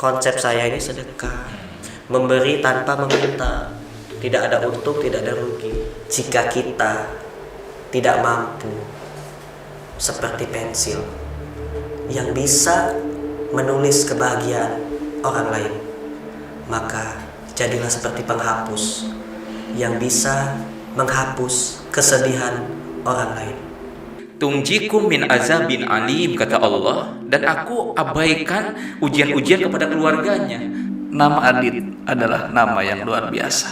Konsep saya ini sedekah, memberi tanpa meminta, tidak ada untung, tidak ada rugi. Jika kita tidak mampu, seperti pensil yang bisa menulis kebahagiaan orang lain, maka jadilah seperti penghapus yang bisa menghapus kesedihan orang lain. Tungjikum min azabin alim, kata Allah, dan aku abaikan ujian-ujian kepada keluarganya. Nama Adit adalah nama yang luar biasa.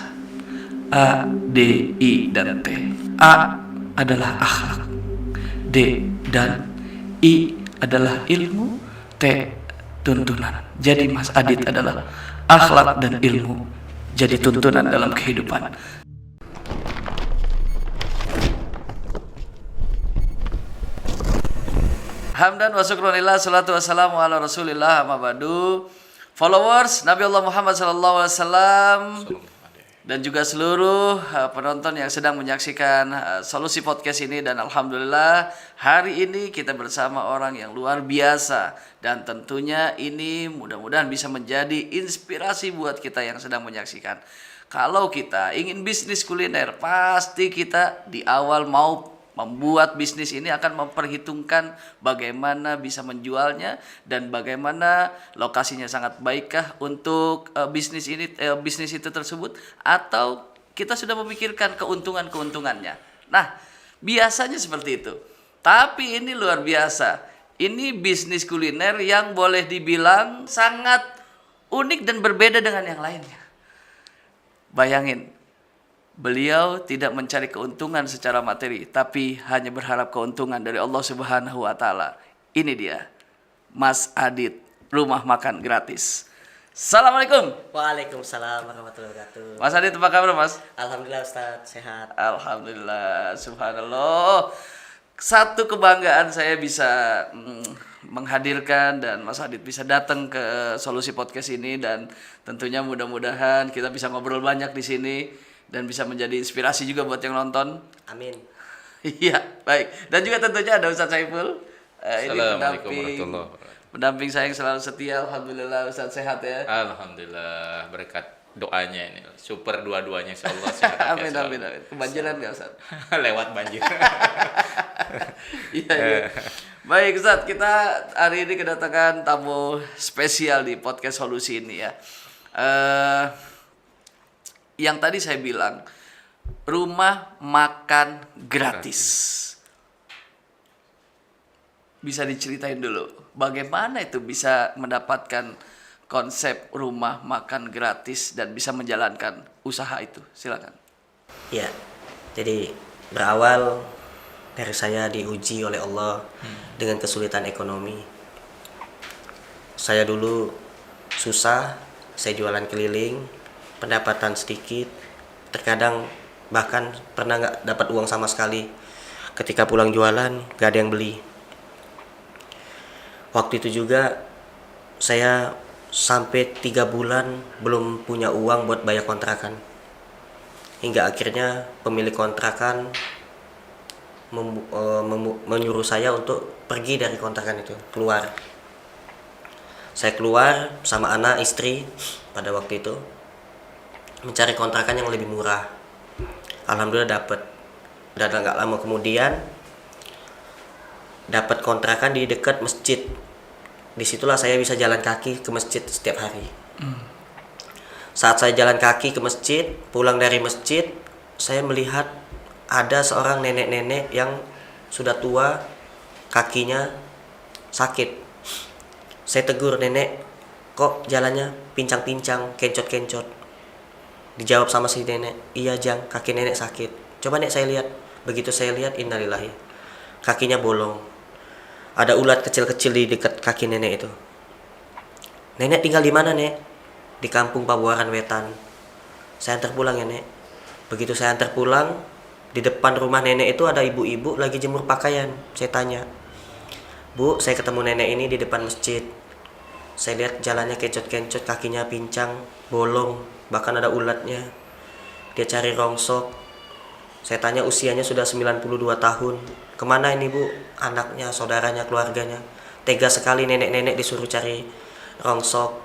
A, D, I, dan T. A adalah akhlak, D dan I adalah ilmu, T tuntunan. Jadi Mas Adit adalah akhlak dan ilmu, jadi tuntunan dalam kehidupan. Hamdan wa syukronillah, salatu wassalamu ala rasulillah, amma ba'du. Followers Nabi Allah Muhammad SAW dan juga seluruh penonton yang sedang menyaksikan Solusi Podcast ini. Dan alhamdulillah hari ini kita bersama orang yang luar biasa, dan tentunya ini mudah-mudahan bisa menjadi inspirasi buat kita yang sedang menyaksikan. Kalau kita ingin bisnis kuliner, pasti kita di awal mau membuat bisnis ini akan memperhitungkan bagaimana bisa menjualnya dan bagaimana lokasinya sangat baikkah untuk bisnis itu tersebut, atau kita sudah memikirkan keuntungannya. Nah, biasanya seperti itu. Tapi ini luar biasa. Ini bisnis kuliner yang boleh dibilang sangat unik dan berbeda dengan yang lainnya. Bayangin, beliau tidak mencari keuntungan secara materi, tapi hanya berharap keuntungan dari Allah Subhanahu wa Ta'ala. Ini dia, Mas Adit, rumah makan gratis. Assalamualaikum. Waalaikumsalam warahmatullahi wabarakatuh. Mas Adit, apa kabar, Mas? Alhamdulillah Ustaz, sehat. Alhamdulillah, subhanallah. Satu kebanggaan saya bisa menghadirkan dan Mas Adit bisa datang ke Solusi Podcast ini, dan tentunya mudah-mudahan kita bisa ngobrol banyak di sini dan bisa menjadi inspirasi juga buat yang nonton. Amin. Iya, baik. Dan juga tentunya ada Ustaz Saiful. Ini pendamping saya yang selalu setia. Alhamdulillah Ustaz sehat ya. Alhamdulillah, berkat doanya ini. Super dua-duanya insyaallah sehat. Amin, amin, amin. Kebanjiran enggak Ustaz? Lewat banjir. Iya, iya. Baik Ustaz, kita hari ini kedatangan tamu spesial di podcast Solusi ini ya. Yang tadi saya bilang, rumah makan gratis. Bisa diceritain dulu, bagaimana itu bisa mendapatkan konsep rumah makan gratis dan bisa menjalankan usaha itu? Silakan. Ya, jadi berawal dari saya diuji oleh Allah dengan kesulitan ekonomi. Saya dulu susah, saya jualan keliling, pendapatan sedikit, terkadang bahkan pernah nggak dapat uang sama sekali. Ketika pulang jualan nggak ada yang beli. Waktu itu juga saya sampai 3 bulan belum punya uang buat bayar kontrakan, hingga akhirnya pemilik kontrakan menyuruh saya untuk pergi dari kontrakan itu, keluar. Saya keluar sama anak istri pada waktu itu mencari kontrakan yang lebih murah. Alhamdulillah dapat. Dan nggak lama kemudian dapat kontrakan di dekat masjid. Disitulah saya bisa jalan kaki ke masjid setiap hari. Saat saya jalan kaki ke masjid, pulang dari masjid, saya melihat ada seorang nenek-nenek yang sudah tua, kakinya sakit. Saya tegur, "Nenek, kok jalannya pincang-pincang, kencot-kencot?" Dijawab sama si nenek, "Iya Jang, kaki nenek sakit." "Coba nek saya lihat." Begitu saya lihat, innalillahi, kakinya bolong. Ada ulat kecil-kecil di dekat kaki nenek itu. "Nenek tinggal di mana, Nek?" "Di kampung Pabuaran Wetan." "Saya antar pulang ya, Nek." Begitu saya antar pulang, di depan rumah nenek itu ada ibu-ibu lagi jemur pakaian. Saya tanya, "Bu, saya ketemu nenek ini di depan masjid. Saya lihat jalannya kencot-kencot, kakinya pincang, bolong, bahkan ada ulatnya. Dia cari rongsok." Saya tanya, usianya sudah 92 tahun. "Kemana ini Bu?" "Anaknya, saudaranya, keluarganya. Tega sekali nenek-nenek disuruh cari rongsok."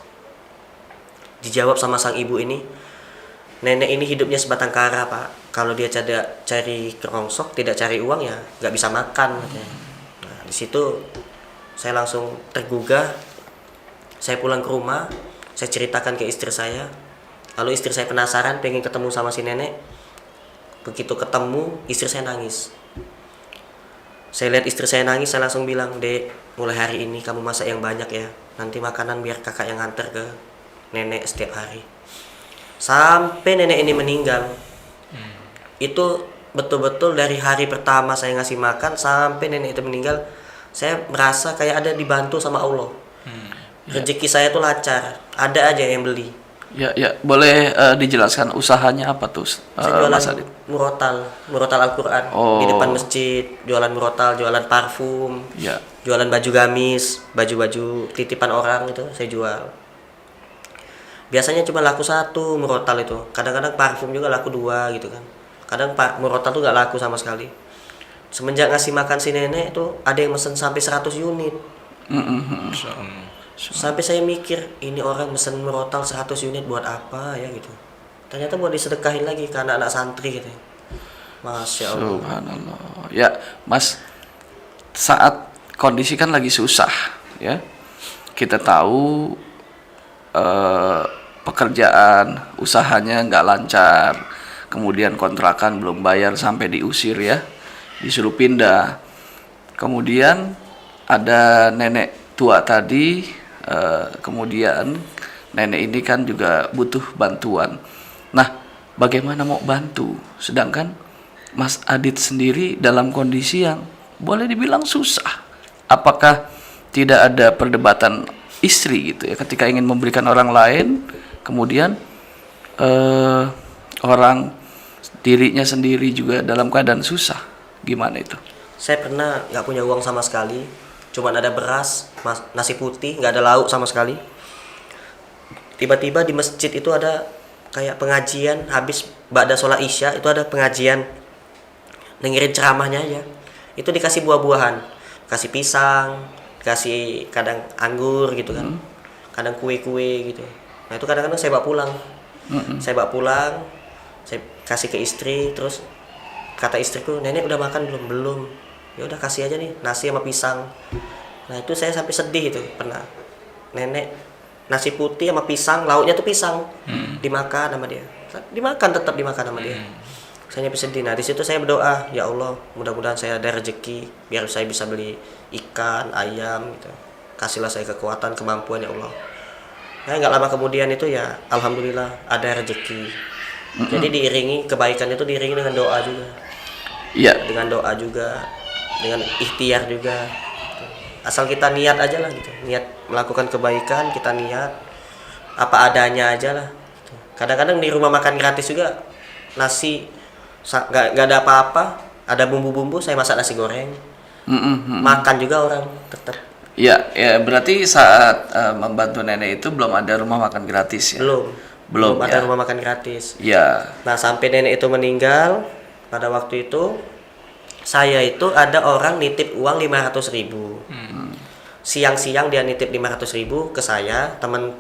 dijawab sama sang ibu ini, nenek ini hidupnya sebatang kara pak, kalau dia cari kerongsok tidak cari uang ya nggak bisa makan katanya. Nah di situ saya langsung tergugah, saya pulang ke rumah, saya ceritakan ke istri saya, lalu istri saya penasaran pengen ketemu sama si nenek. Begitu ketemu istri saya nangis, saya lihat istri saya nangis, saya langsung bilang, dek mulai hari ini kamu masak yang banyak ya, nanti makanan biar kakak yang nganter ke nenek setiap hari. Sampai nenek ini meninggal. Itu betul-betul dari hari pertama saya ngasih makan sampai nenek itu meninggal, saya merasa kayak ada dibantu sama Allah. Rezeki saya tuh lancar, ada aja yang beli. Ya, boleh dijelaskan usahanya apa tuh? Saya jualan Mas Adit? murotal Al-Quran di depan masjid, jualan murotal, jualan parfum, Ya. jualan baju gamis, baju-baju titipan orang itu saya jual. Biasanya cuma laku 1 murotal itu, kadang-kadang parfum juga laku 2 gitu kan. Kadang murotal tuh gak laku sama sekali. Semenjak ngasih makan si nenek tuh ada yang mesen sampai 100 unit. Sampai saya mikir, ini orang mesen murotal 100 unit buat apa ya gitu. Ternyata buat disedekahin lagi ke anak-anak santri gitu. Masya Allah. Subhanallah. Ya, Mas, saat kondisi kan lagi susah, ya. Kita tahu pekerjaan, usahanya nggak lancar, kemudian kontrakan belum bayar sampai diusir ya, disuruh pindah. Kemudian ada nenek tua tadi, kemudian nenek ini kan juga butuh bantuan. Nah, bagaimana mau bantu? Sedangkan Mas Adit sendiri dalam kondisi yang boleh dibilang susah. Apakah tidak ada perdebatan istri gitu ya ketika ingin memberikan orang lain, kemudian orang dirinya sendiri juga dalam keadaan susah? Gimana itu? Saya pernah nggak punya uang sama sekali, cuman ada beras, nasi putih, nggak ada lauk sama sekali. Tiba-tiba di masjid itu ada kayak pengajian, habis ba'da sholat isya itu ada pengajian, dengerin ceramahnya aja. Itu dikasih buah-buahan, kasih pisang, kasih kadang anggur gitu kan, kadang kue-kue gitu. Nah itu kadang-kadang saya bawa pulang, saya kasih ke istri, terus kata istriku, nenek udah makan belum? Ya udah kasih aja nih nasi sama pisang. Nah itu saya sampai sedih itu pernah, nenek nasi putih sama pisang, lauknya tuh pisang, dimakan sama dia, tetap dimakan sama dia. Saya nyampe sedih. Nah di situ saya berdoa, ya Allah mudah-mudahan saya ada rezeki biar saya bisa beli ikan, ayam gitu. Kasihlah saya kekuatan, kemampuan ya Allah. Nah nggak lama kemudian itu ya alhamdulillah ada rezeki. Jadi diiringi kebaikan itu diiringi dengan doa juga. Iya. Dengan doa juga, dengan ikhtiar juga. Asal kita niat aja lah gitu. Niat melakukan kebaikan, kita niat apa adanya aja lah. Kadang-kadang di rumah makan gratis juga nasi nggak ada apa-apa, ada bumbu-bumbu, saya masak nasi goreng, makan juga orang tetap. Ya, berarti saat membantu nenek itu belum ada rumah makan gratis ya? Belum ada ya? rumah makan gratis. Ya. Nah sampai nenek itu meninggal, pada waktu itu saya itu ada orang nitip uang 500.000. Siang-siang dia nitip 500.000 ke saya, teman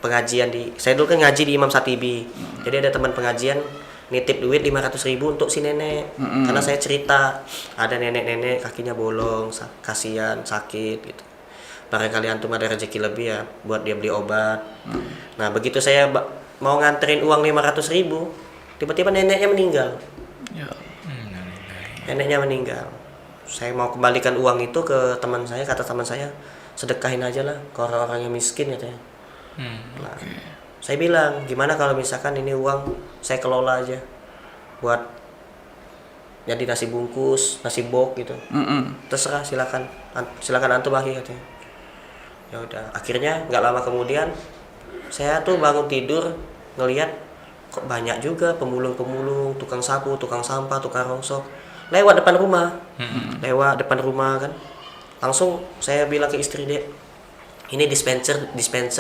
pengajian saya dulu kan ngaji di Imam Satibi. Jadi ada teman pengajian nitip duit 500.000 untuk si nenek. Karena saya cerita ada nenek-nenek kakinya bolong, kasihan, sakit gitu. Barangkali antum ada rezeki lebih ya buat dia beli obat. Nah begitu saya mau nganterin uang 500.000, tiba-tiba neneknya meninggal. Ya. Neneknya meninggal. Saya mau kembalikan uang itu ke teman saya, kata teman saya, sedekahin aja lah ke orang-orang yang miskin katanya. Nah, saya bilang, gimana kalau misalkan ini uang saya kelola aja buat jadi nasi bungkus, nasi box gitu. Terserah, silakan antum bagi katanya. Ya udah, akhirnya nggak lama kemudian saya tuh bangun tidur ngelihat kok banyak juga pemulung-pemulung, tukang sapu, tukang sampah, tukang rongsok lewat depan rumah kan. Langsung saya bilang ke istri, dek, ini dispenser,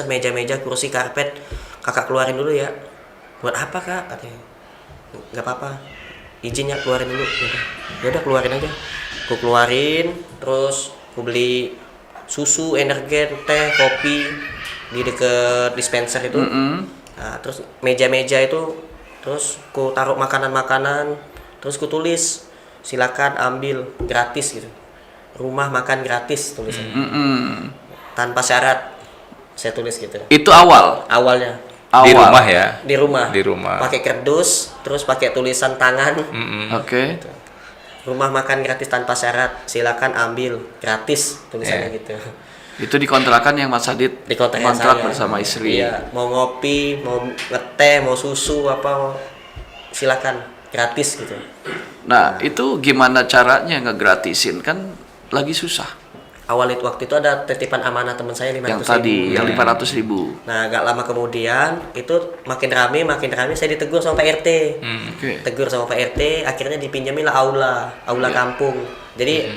meja-meja, kursi, karpet, kakak keluarin dulu ya. Buat apa kak? Katanya. Nggak apa-apa, izin ya keluarin dulu. Ya udah keluarin aja. Aku keluarin, terus aku beli susu, energen, teh, kopi. di deket dispenser itu. Nah, terus meja-meja itu, terus ku taruh makanan-makanan, terus ku tulis silakan ambil gratis gitu. Rumah makan gratis tulisannya. Tanpa syarat. Saya tulis gitu. Itu awalnya. Di rumah ya. Di rumah. Di rumah. Pakai kardus, terus pakai tulisan tangan. Oke. Rumah makan gratis tanpa syarat, silakan ambil gratis tulisannya gitu. Itu di kontrakan yang Mas Adit Di kontrakan kontrak saya. bersama istri. Iya, mau ngopi, mau ngeteh, mau susu apa, silakan gratis gitu. Nah, itu gimana caranya ngegratisin? Kan lagi susah. Waktu itu ada titipan amanah teman saya 500 Yang tadi, yang 500.000. Nah, agak lama kemudian itu makin rame saya ditegur sama Pak RT. Oke. Tegur sama Pak RT, akhirnya dipinjamin lah aula kampung. Jadi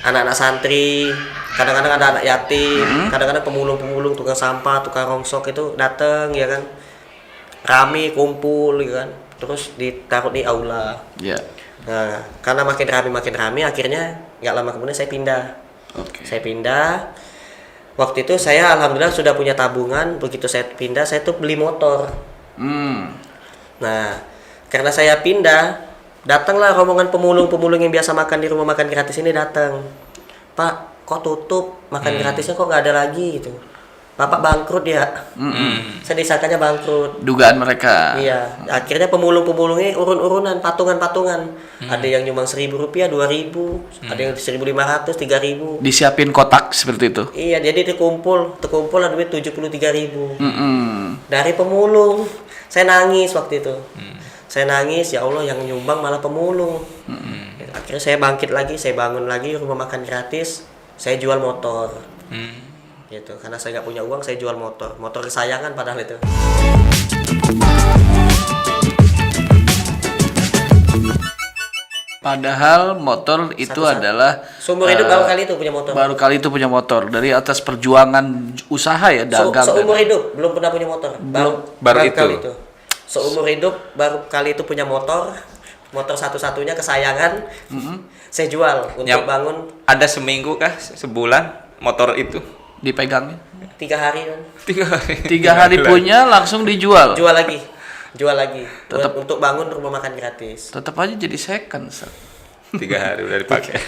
anak-anak santri, kadang-kadang ada anak yatim, kadang-kadang pemulung-pemulung, tukang sampah, tukang rongsok itu datang ya kan. Rame kumpul ya kan. Terus ditaruh di aula. Ya. Nah, karena makin rame akhirnya nggak lama kemudian saya pindah. Oke. Saya pindah. Waktu itu saya alhamdulillah sudah punya tabungan. Begitu saya pindah, saya tuh beli motor. Nah, karena saya pindah, datanglah rombongan pemulung-pemulung yang biasa makan di rumah makan gratis ini datang. Pak, kok tutup? Makan gratisnya kok nggak ada lagi gitu. Bapak bangkrut ya. Saya disangkanya bangkrut. Dugaan mereka. Iya, akhirnya pemulung-pemulungnya urun-urunan, patungan-patungan. Ada yang nyumbang Rp1.000, Rp2.000, ada yang Rp1.500, Rp3.000. Disiapin kotak seperti itu. Iya, jadi terkumpul lah duit Rp73.000. Dari pemulung. Saya nangis waktu itu. Saya nangis, ya Allah yang nyumbang malah pemulung. Akhirnya saya bangkit lagi, saya bangun lagi rumah makan gratis, saya jual motor. Gitu, karena saya nggak punya uang, saya jual motor kesayangan padahal itu. Padahal motor itu adalah Seumur hidup baru kali itu punya motor. Baru kali itu punya motor dari atas perjuangan usaha ya, dagang. Seumur hidup belum pernah punya motor. Baru itu. Kali itu. Seumur hidup baru kali itu punya motor satu-satunya kesayangan. Saya jual untuk Yang bangun. Ada seminggu kah, sebulan motor itu? Dipegangnya 3 hari kan. 3 hari. 3 hari punya langsung dijual. Jual lagi. Tetap- untuk bangun rumah makan gratis. Tetap aja jadi second, Ustaz. 3 hari udah dipakai.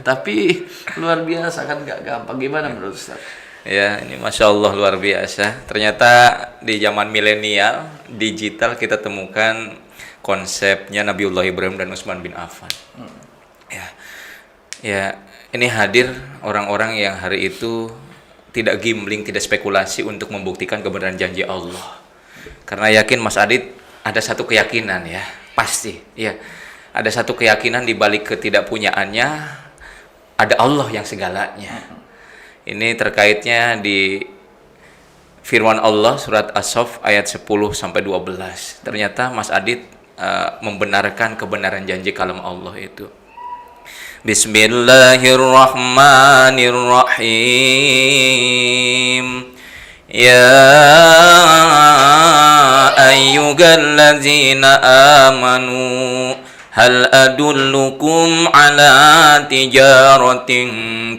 Tapi luar biasa kan, nggak gampang. Gimana menurut Ustaz? Ya, ini Masya Allah luar biasa. Ternyata di zaman milenial, digital kita temukan konsepnya Nabiullah Ibrahim dan Utsman bin Affan. Ya, ini hadir orang-orang yang hari itu tidak gambling, tidak spekulasi untuk membuktikan kebenaran janji Allah. Karena yakin Mas Adit ada satu keyakinan ya, pasti. Ya, ada satu keyakinan di balik ketidakpunyaannya ada Allah yang segalanya. Ini terkaitnya di firman Allah surat As-Saff ayat 10 sampai 12. Ternyata Mas Adit membenarkan kebenaran janji kalam Allah itu. Bismillahirrahmanirrahim. Ya ayyuhallazina amanu hal adullukum ala tijaratin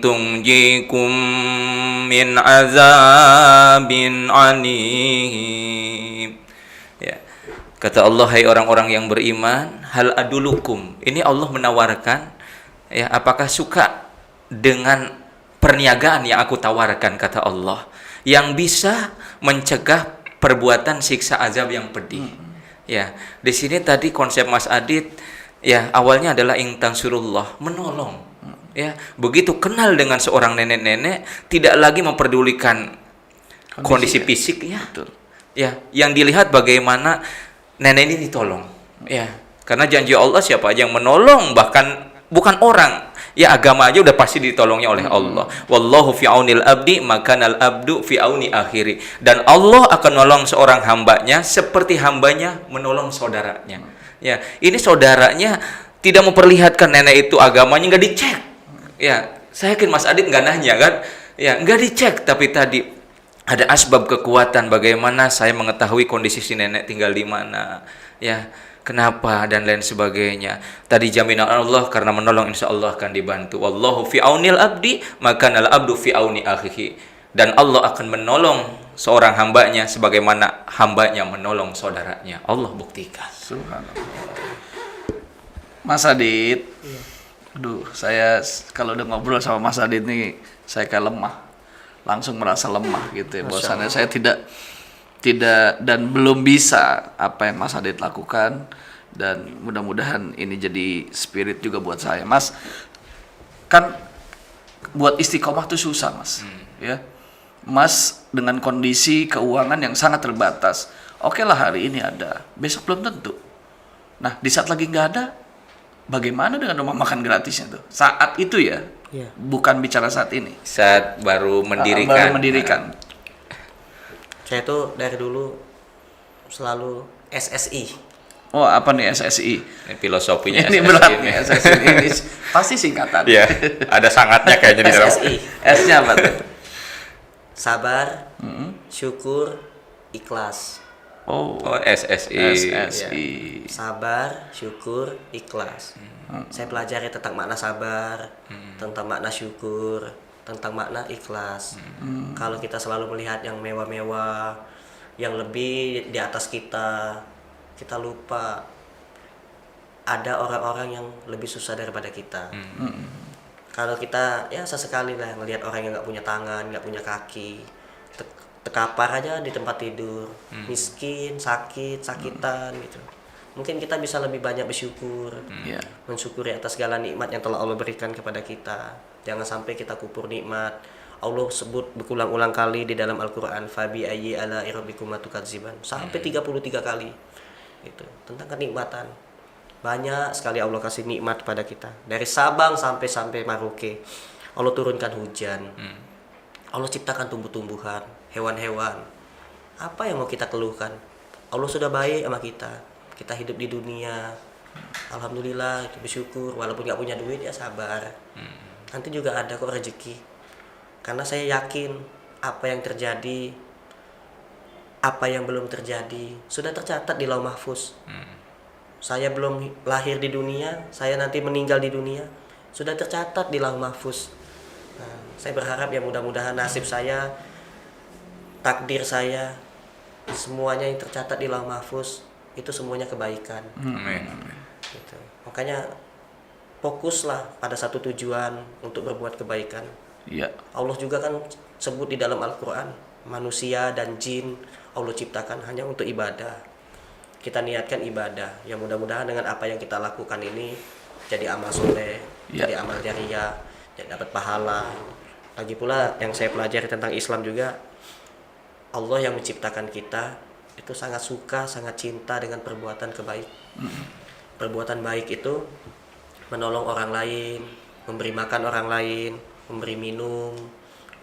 tunjikum min azabin alim. Ya. Kata Allah, hai orang-orang yang beriman, hal adulukum. Ini Allah menawarkan, ya, apakah suka dengan perniagaan yang aku tawarkan, kata Allah, yang bisa mencegah perbuatan siksa azab yang pedih. Ya, di sini tadi konsep Mas Adit, ya, awalnya adalah intansurullah, menolong. Ya, begitu kenal dengan seorang nenek-nenek, tidak lagi memperdulikan kondisi fisik, ya. Betul. Ya, yang dilihat bagaimana nenek ini ditolong. Ya, karena janji Allah siapa aja yang menolong, bahkan bukan orang, ya agama aja udah pasti ditolongnya oleh Allah. Wallahu fi aunil abdi makanal abdu fi auni akhiri. Dan Allah akan menolong seorang hambanya seperti hambanya menolong saudaranya. Ya, ini saudaranya tidak memperlihatkan nenek itu agamanya, nggak dicek. Ya, saya yakin Mas Adit nggak nanya kan? Ya, nggak dicek, tapi tadi ada asbab kekuatan bagaimana saya mengetahui kondisi si nenek tinggal di mana, ya, kenapa dan lain sebagainya. Tadi jaminan Allah karena menolong insya Allah akan dibantu. Wallahu fi aunil abdi makanal abdu fi auni akhihi. dan Allah akan menolong seorang hambanya sebagaimana hambanya menolong saudaranya. Allah buktikan. Subhanallah. Mas Adit, aduh, saya kalau udah ngobrol sama Mas Adit nih, saya kayak lemah, langsung merasa lemah gitu ya. Bahwasannya saya tidak dan belum bisa apa yang Mas Adit lakukan, dan mudah-mudahan ini jadi spirit juga buat saya. Mas, kan buat istiqomah tuh susah, Mas. Ya, Mas dengan kondisi keuangan yang sangat terbatas. Oke lah, hari ini ada, besok belum tentu. Nah, di saat lagi nggak ada, bagaimana dengan rumah makan gratisnya tuh? Saat itu ya, Iya. bukan bicara saat ini. Saat baru mendirikan. Baru mendirikan. Saya tuh dari dulu selalu SSI. Oh, apa nih SSI? Ini filosofinya Ini SSI berat ini. nih SSI ini. Pasti singkatan. Iya, ada sangatnya kayaknya di dalam. SSI. S-nya apa tuh? Sabar, syukur, ikhlas. Oh, Oh, SSI. SSI. Sabar, syukur, ikhlas. Saya pelajari tentang makna sabar, tentang makna syukur, tentang makna ikhlas. Kalau kita selalu melihat yang mewah-mewah, yang lebih di atas kita lupa ada orang-orang yang lebih susah daripada kita. Kalau kita ya sesekali lah melihat orang yang nggak punya tangan, nggak punya kaki, terkapar aja di tempat tidur, miskin, sakitan gitu. Mungkin kita bisa lebih banyak bersyukur, Iya. mensyukuri atas segala nikmat yang telah Allah berikan kepada kita. Jangan sampai kita kupur nikmat. Allah sebut berulang-ulang kali di dalam Al-Quran, fabi ayyi ala rabbikum tukadziban, sampai 33 kali gitu, tentang kenikmatan. Banyak sekali Allah kasih nikmat pada kita, dari Sabang sampai Merauke. Allah turunkan hujan, Allah ciptakan tumbuh-tumbuhan, hewan-hewan. Apa yang mau kita keluhkan? Allah sudah baik sama kita. Kita hidup di dunia, alhamdulillah, bersyukur. Walaupun nggak punya duit ya sabar. Nanti juga ada kok rezeki. Karena saya yakin apa yang terjadi, apa yang belum terjadi sudah tercatat di Lauh Mahfuz. Saya belum lahir di dunia, saya nanti meninggal di dunia, sudah tercatat di Lauh Mahfuz. Nah, saya berharap ya mudah-mudahan nasib saya, takdir saya, semuanya yang tercatat di Lauh Mahfuz itu semuanya kebaikan. Amin. Gitu. Makanya fokuslah pada satu tujuan untuk berbuat kebaikan. Iya. Allah juga kan sebut di dalam Al-Quran, manusia dan jin Allah ciptakan hanya untuk ibadah. Kita niatkan ibadah, ya mudah-mudahan dengan apa yang kita lakukan ini jadi amal soleh, Ya. jadi amal jariah, jadi dapat pahala. Lagi pula yang saya pelajari tentang Islam juga, Allah yang menciptakan kita itu sangat suka, sangat cinta dengan perbuatan kebaik. Perbuatan baik itu menolong orang lain, memberi makan orang lain, memberi minum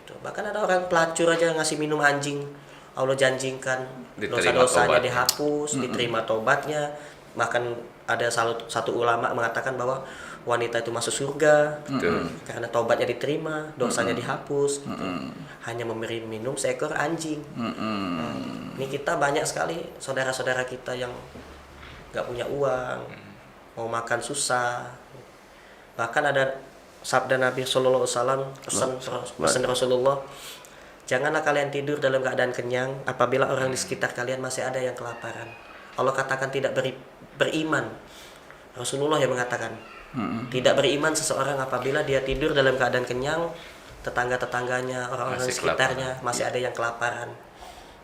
gitu. Bahkan ada orang pelacur aja ngasih minum anjing, Allah janjikan Diterima dosa-dosanya tobatnya. dihapus, diterima tobatnya. Bahkan ada satu ulama mengatakan bahwa wanita itu masuk surga karena tobatnya diterima, dosanya dihapus gitu. Hanya memberi minum seekor anjing. Ini kita banyak sekali saudara-saudara kita yang nggak punya uang, mau makan susah. Bahkan ada sabda Nabi Sallallahu Alaihi Wasallam, pesan Rasulullah, janganlah kalian tidur dalam keadaan kenyang apabila orang di sekitar kalian masih ada yang kelaparan. Allah katakan tidak beriman. Rasulullah yang mengatakan tidak beriman seseorang apabila dia tidur dalam keadaan kenyang, tetangga-tetangganya, orang-orang di Masih sekitarnya masih ada yang kelaparan.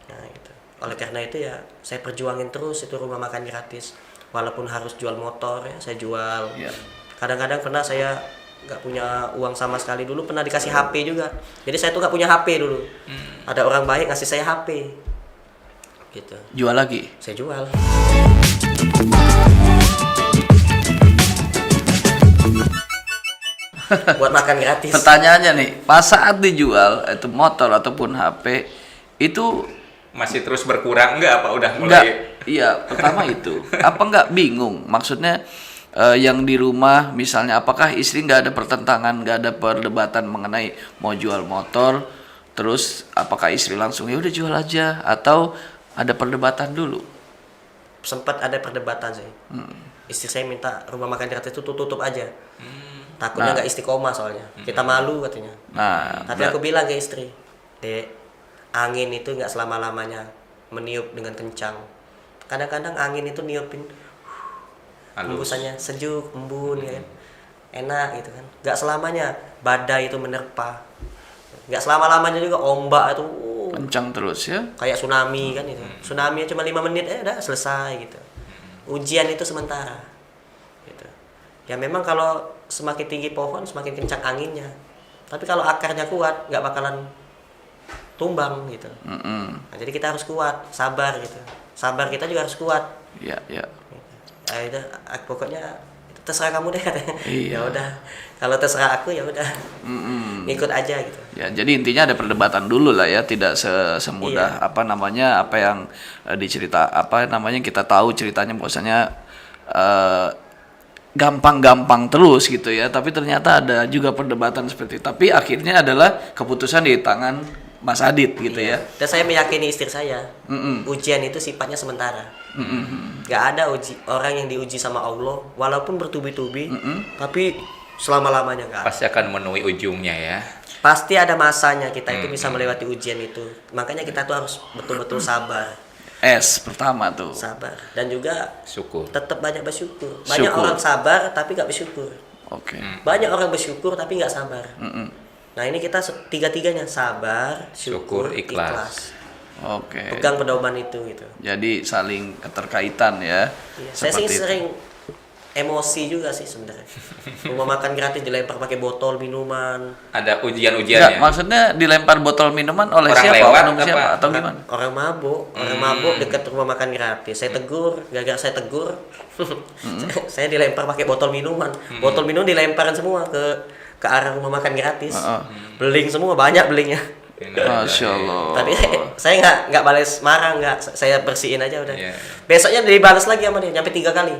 Nah, itu. Oleh karena itu ya saya perjuangin terus itu rumah makan gratis. Walaupun harus jual motor ya saya jual. Iya. Kadang-kadang pernah saya nggak punya uang sama sekali, dulu pernah dikasih HP juga. Jadi saya tuh nggak punya HP dulu. Ada orang baik ngasih saya HP gitu, Jual lagi. saya jual. Buat makan gratis. Pertanyaannya nih, pas saat dijual itu motor ataupun HP itu Masih terus berkurang enggak apa udah enggak, mulai iya, pertama itu apa enggak bingung, maksudnya yang di rumah misalnya, apakah istri nggak ada pertentangan, nggak ada perdebatan mengenai mau jual motor, terus apakah istri langsung ya udah jual aja, atau ada perdebatan dulu? Sempat ada perdebatan sih. Istri saya minta rumah makan gratis itu tutup aja. Takutnya nggak istiqomah soalnya. Kita malu katanya. Nah, Tapi aku bilang ke istri, Dek, angin itu nggak selama-lamanya meniup dengan kencang. Kadang-kadang angin itu niupin hembusannya sejuk, embun ya kan. Enak gitu kan. Nggak selamanya badai itu menerpa. Nggak selama-lamanya juga ombak itu Kencang terus ya. kayak tsunami kan itu. Tsunami cuma 5 menit udah selesai gitu. Ujian itu sementara. Gitu. Ya memang kalau semakin tinggi pohon semakin kencang anginnya. Tapi kalau akarnya kuat nggak bakalan tumbang gitu. Nah, jadi kita harus kuat, sabar gitu. Sabar kita juga harus kuat. Ya, ya. Nah, itu pokoknya itu terserah kamu deh katanya. Iya. Ya udah. Kalau terserah aku ya udah. Ikut aja gitu. Ya, jadi intinya ada perdebatan dulu lah ya, tidak semudah apa yang kita tahu ceritanya bahwasanya gampang-gampang terus gitu ya, tapi ternyata ada juga perdebatan seperti itu. Tapi akhirnya adalah keputusan di tangan Mas Adit gitu ya. Dan saya meyakini istri saya, ujian itu sifatnya sementara. Gak ada orang yang diuji sama Allah, walaupun bertubi-tubi, tapi selama-lamanya gak. Pasti akan menemui ujungnya ya. Pasti ada masanya kita itu bisa melewati ujian itu. Makanya kita tuh harus betul-betul sabar. Pertama tuh. Sabar. Dan juga Syukur. tetap banyak bersyukur. Banyak Syukur. orang sabar tapi gak bersyukur. Oke. Banyak orang bersyukur tapi gak sabar. Nah ini kita tiga-tiganya sabar, syukur, Syukur, ikhlas. Oke. Pegang pedoman itu gitu. Jadi saling keterkaitan ya. Iya. Saya sih Seperti itu. sering emosi juga sih sebenarnya. Rumah makan gratis dilempar pakai botol minuman. Ada Enggak, ujian-ujiannya. maksudnya dilempar botol minuman oleh Orang siapa? lewat Oknum apa? siapa atau gimana? Orang mabuk dekat rumah makan gratis. Saya tegur, gara-gara saya tegur, saya dilempar pakai botol minuman. Botol minum dilemparin semua ke arah rumah makan gratis. Beling semua, banyak belingnya. Masya Allah. Tapi saya nggak balas marah, saya bersihin aja udah. Iya. Besoknya dibalas lagi sama dia, nyampe 3 kali.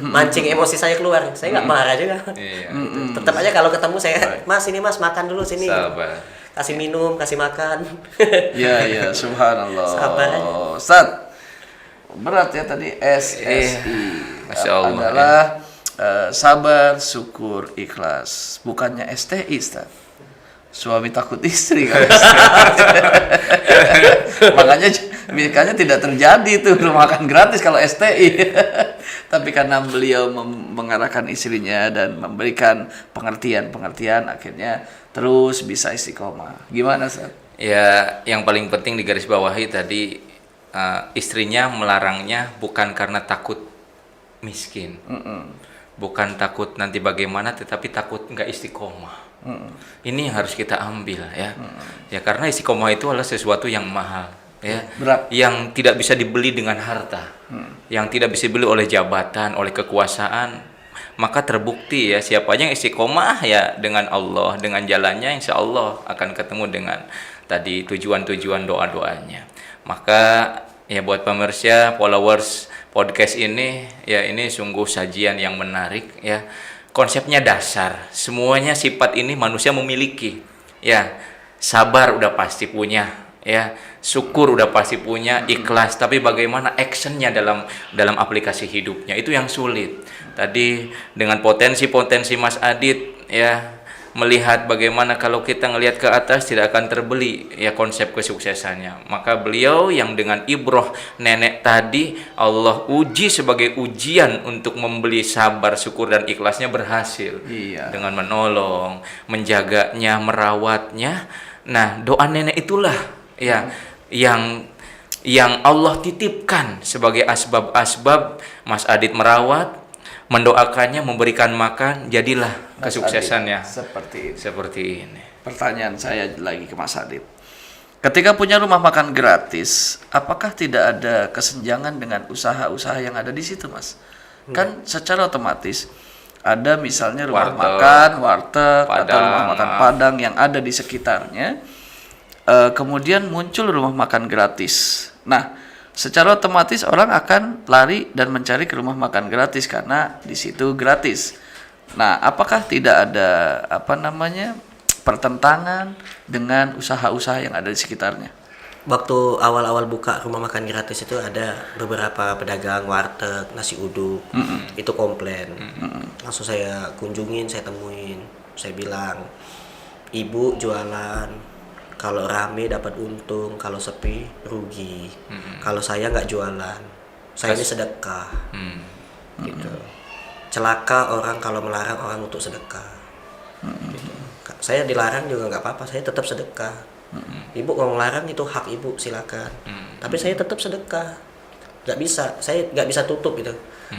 Mancing emosi saya keluar, saya nggak marah juga. Iya. Tetap aja kalau ketemu saya, Mas ini Mas makan dulu sini. Sabar. Kasih minum, kasih makan. Iya, subhanallah. Sabar. Ustaz, berat ya tadi SSI. Masya Allah, Adalah sabar, syukur, ikhlas. Bukannya STI, Ustaz. Suami takut istri kan. makanya tidak terjadi tuh rumah makan gratis kalau STI. Tapi karena beliau mengarahkan istrinya dan memberikan pengertian akhirnya terus bisa istiqomah. Gimana, Ustaz? Ya, yang paling penting digarisbawahi tadi istrinya melarangnya bukan karena takut miskin, bukan takut nanti bagaimana, tetapi takut nggak istiqomah. Ini harus kita ambil ya, ya karena istiqomah itu adalah sesuatu yang mahal ya, Berat. yang tidak bisa dibeli dengan harta, yang tidak bisa dibeli oleh jabatan, oleh kekuasaan. Maka terbukti ya siapa aja yang istiqomah ya dengan Allah, dengan jalannya insya Allah akan ketemu dengan tadi tujuan-tujuan doa-doanya. Maka ya buat pemirsa, followers podcast ini ya, ini sungguh sajian yang menarik ya. Konsepnya dasar, semuanya sifat ini manusia memiliki ya. Sabar udah pasti punya ya, syukur udah pasti punya, ikhlas, tapi bagaimana actionnya dalam aplikasi hidupnya itu yang sulit. Tadi dengan potensi-potensi Mas Adit ya, melihat bagaimana kalau kita ngelihat ke atas tidak akan terbeli ya konsep kesuksesannya. Maka beliau yang dengan ibroh nenek tadi Allah uji sebagai ujian untuk membeli sabar, syukur dan ikhlasnya berhasil. Iya. Dengan menolong, menjaganya, merawatnya. Nah, doa nenek itulah ya yang Allah titipkan sebagai asbab-asbab Mas Adit merawat, mendoakannya, memberikan makan, jadilah Mas kesuksesannya Adit, seperti ini. Pertanyaan saya lagi ke Mas Adit. Ketika punya rumah makan gratis, apakah tidak ada kesenjangan dengan usaha-usaha yang ada di situ, Mas? Kan secara otomatis ada misalnya rumah Warteg, makan, warteg, atau Padang, rumah makan Padang yang ada di sekitarnya. Kemudian muncul rumah makan gratis. Nah, secara otomatis orang akan lari dan mencari ke rumah makan gratis karena di situ gratis. Nah, apakah tidak ada pertentangan dengan usaha-usaha yang ada di sekitarnya? Waktu awal-awal buka rumah makan gratis itu ada beberapa pedagang warteg, nasi uduk, itu komplain. Langsung saya kunjungin, saya temuin, saya bilang, ibu jualan, Kalau rame dapat untung, kalau sepi rugi. Kalau saya nggak jualan, saya ini sedekah. Gitu. Celaka orang kalau melarang orang untuk sedekah. Gitu. Saya dilarang juga nggak apa-apa, saya tetap sedekah. Ibu kalau melarang itu hak ibu, silakan. Tapi saya tetap sedekah. Nggak bisa, saya nggak bisa tutup gitu.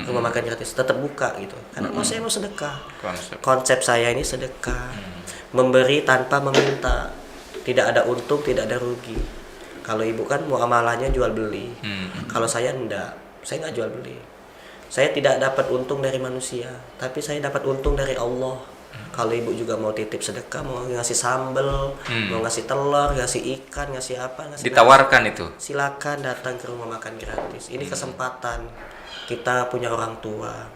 Rumah makan gratis tetap buka gitu. Karena saya mau sedekah. Konsep saya ini sedekah. Memberi tanpa meminta. Tidak ada untung, tidak ada rugi. Kalau ibu kan muamalahnya jual beli. Kalau saya enggak, saya nggak jual beli. Saya tidak dapat untung dari manusia, tapi saya dapat untung dari Allah. Kalau ibu juga mau titip sedekah, mau ngasih sambel, mau ngasih telur, ngasih ikan, ngasih apa, ngasih Ditawarkan itu. silakan datang ke rumah makan gratis. Ini kesempatan kita punya orang tua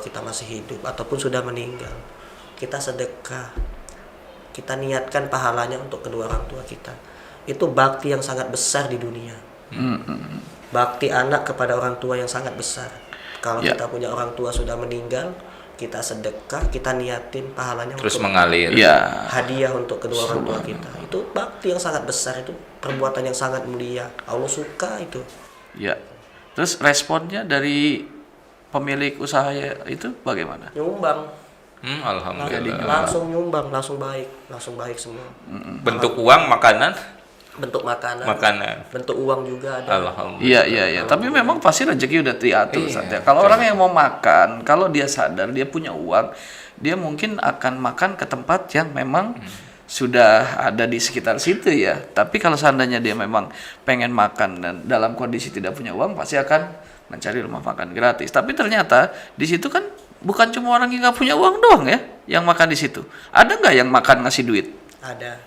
kita masih hidup ataupun sudah meninggal, kita sedekah, kita niatkan pahalanya untuk kedua orang tua kita. Itu bakti yang sangat besar di dunia. Bakti anak kepada orang tua yang sangat besar. Kalau kita punya orang tua sudah meninggal, kita sedekah, kita niatin pahalanya Terus untuk mengalir. Ya. hadiah untuk kedua orang tua kita. Itu bakti yang sangat besar, itu perbuatan yang sangat mulia. Allah suka itu. Ya. Terus responnya dari pemilik usaha itu bagaimana? Nyumbang. Alhamdulillah. Langsung nyumbang, langsung baik semua. Bentuk uang, makanan, Bentuk makanan. Bentuk uang juga ada. alhamdulillah. Iya. Tapi memang pasti rezeki udah diatur Ustaz, ya. Kalau orang yang mau makan, kalau dia sadar dia punya uang, dia mungkin akan makan ke tempat yang memang sudah ada di sekitar situ ya. Tapi kalau seandainya dia memang pengen makan dan dalam kondisi tidak punya uang, pasti akan mencari rumah makan gratis. Tapi ternyata di situ kan bukan cuma orang yang nggak punya uang doang ya yang makan di situ. Ada nggak yang makan ngasih duit? Ada.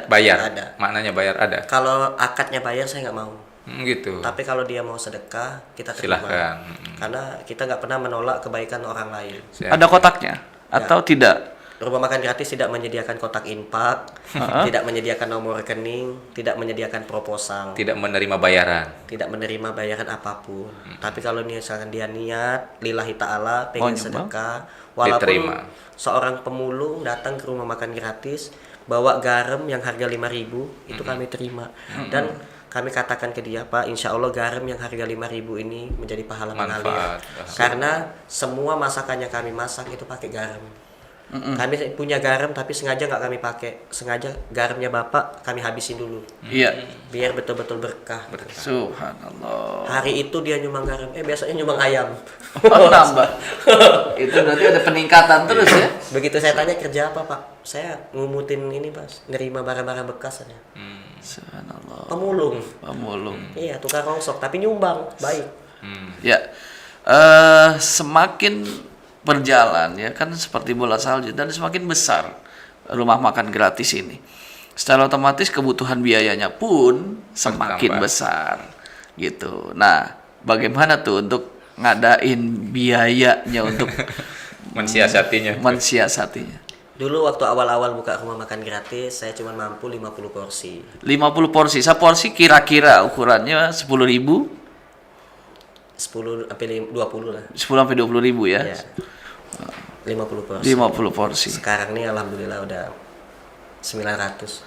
Bayar. Ada. Maknanya bayar ada. Kalau akadnya bayar saya nggak mau. Gitu. Tapi kalau dia mau sedekah, kita terima. Silahkan. Karena kita nggak pernah menolak kebaikan orang lain. Siap. Ada kotaknya atau tidak? Rumah makan gratis tidak menyediakan kotak infak, tidak menyediakan nomor rekening, tidak menyediakan proposal, Tidak menerima bayaran. tidak menerima bayaran apapun. Tapi kalau misalkan dia niat lillahi ta'ala pengen nyumbang? sedekah, walaupun Diterima. seorang pemulung datang ke rumah makan gratis bawa garam yang harga 5.000, itu kami terima. Dan kami katakan ke dia, Pak, insya Allah garam yang harga 5.000 ini menjadi pahala mengalir. Manfaat. Karena semua masakan yang kami masak itu pakai garam. Kami punya garam tapi sengaja nggak kami pakai. Sengaja garamnya Bapak kami habisin dulu. Iya. Biar betul-betul berkah. Subhanallah. Hari itu dia nyumbang garam. Biasanya nyumbang ayam. Oh, nambah. Itu berarti ada peningkatan terus ya. Begitu saya tanya kerja apa, Pak? Saya ngumutin ini, Mas. Nerima barang-barang bekas aja. Subhanallah. Pemulung. Iya, tukang rongsok tapi nyumbang. Baik. Ya. Semakin berjalan ya kan seperti bola salju dan semakin besar rumah makan gratis ini. Secara otomatis kebutuhan biayanya pun semakin Bertambah. besar gitu. Nah, bagaimana tuh untuk ngadain biayanya untuk Mensiasatinya. mensiasatinya? Dulu waktu awal-awal buka rumah makan gratis, saya cuma mampu 50 porsi. 50 porsi. Seporsi kira-kira ukurannya 10.000, 10 sampai 20 lah. 10 sampai 20.000 ya. Ya. 50 porsi. 50 porsi. Sekarang nih alhamdulillah udah 900.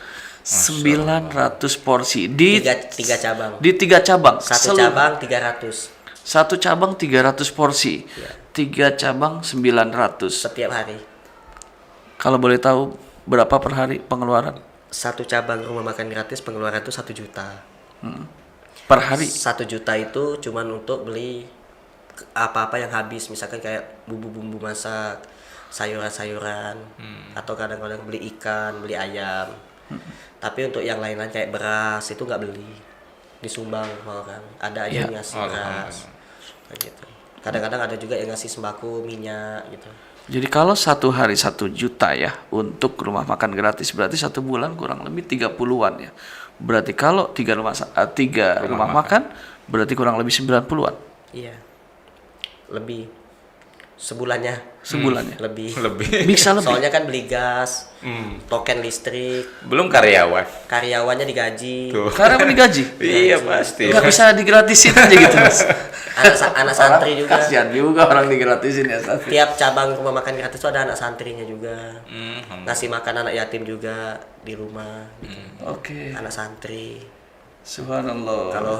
900 porsi di Tiga cabang. di 3 cabang. Satu Seluruh- cabang 300 Satu cabang 300 porsi. Ya. 3 cabang 900. setiap hari. Kalau boleh tahu berapa per hari pengeluaran? Satu cabang rumah makan gratis pengeluaran itu 1 juta. Per hari. 1 juta itu cuman untuk beli apa-apa yang habis, misalkan kayak bumbu-bumbu masak, sayuran-sayuran, atau kadang-kadang beli ikan, beli ayam. Tapi untuk yang lain-lain kayak beras itu nggak beli, disumbang sama orang. Ada aja yang ngasih beras, kayak gitu. Kadang-kadang ada juga yang ngasih sembako, minyak gitu. Jadi kalau satu hari 1 juta ya untuk rumah makan gratis berarti 1 bulan kurang lebih 30-an ya. Berarti kalau 3 rumah makan berarti kurang lebih 90-an. Iya, lebih. sebulannya Sebulannya. Lebih. Bisa lebih. soalnya kan beli gas, token listrik, Belum karyawan. karyawannya digaji, Tuh. Karena apa digaji? Iya pasti. Nggak bisa digratisin aja gitu mas. anak santri juga. Kasihan juga orang digratisin ya Ustaz. Tiap cabang rumah makan gratis itu ada anak santrinya juga, Hmm. ngasih makan anak yatim juga di rumah gitu. Oke. Anak santri Subhanallah. kalau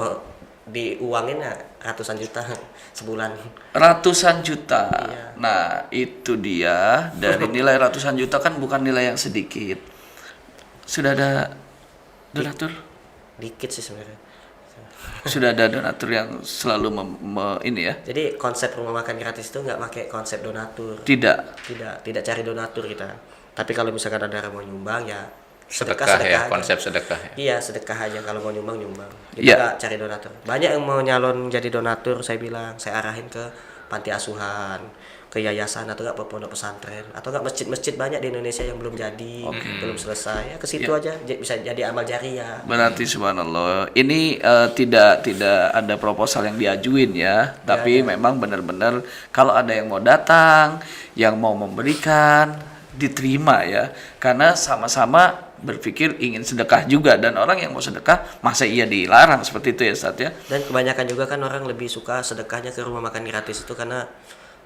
diuangin ya ratusan juta sebulan. Ratusan juta. Iya. Nah, itu dia. Dari nilai ratusan juta kan bukan nilai yang sedikit. Sudah ada donatur? Dikit sih sebenarnya. Sudah ada donatur yang selalu ini ya. Jadi konsep rumah makan gratis itu nggak pakai konsep donatur. Tidak. Tidak cari donatur kita. Tapi kalau misalkan ada yang mau nyumbang ya Sedekah ya, aja. konsep sedekah ya. Iya, sedekah aja, kalau mau nyumbang. Kita Iya. nggak cari donatur. Banyak yang mau nyalon jadi donatur, saya bilang, saya arahin ke panti asuhan, ke yayasan atau nggak ke pondok pesantren atau nggak masjid-masjid banyak di Indonesia yang belum jadi, belum selesai. Ya ke situ aja bisa jadi amal jariah. Berarti subhanallah. Ini tidak ada proposal yang diajuin ya, tapi memang benar-benar kalau ada yang mau datang, yang mau memberikan, diterima ya. Karena sama-sama berpikir ingin sedekah juga, dan orang yang mau sedekah masa iya dilarang seperti itu ya Ustaz ya. Dan kebanyakan juga kan orang lebih suka sedekahnya ke rumah makan gratis itu karena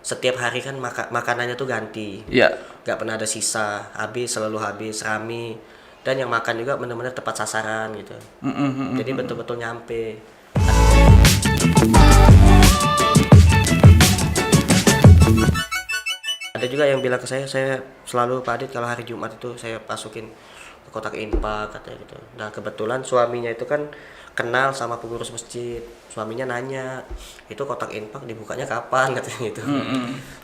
setiap hari kan makanannya tuh ganti. Iya. Nggak pernah ada sisa, selalu habis, rame. Dan yang makan juga benar-benar tepat sasaran gitu. Jadi betul-betul nyampe. Ada juga yang bilang ke saya selalu Pak Adit kalau hari Jumat itu saya masukin ke kotak infak katanya gitu. Nah kebetulan suaminya itu kan kenal sama pengurus masjid. Suaminya nanya, itu kotak infak dibukanya kapan katanya gitu.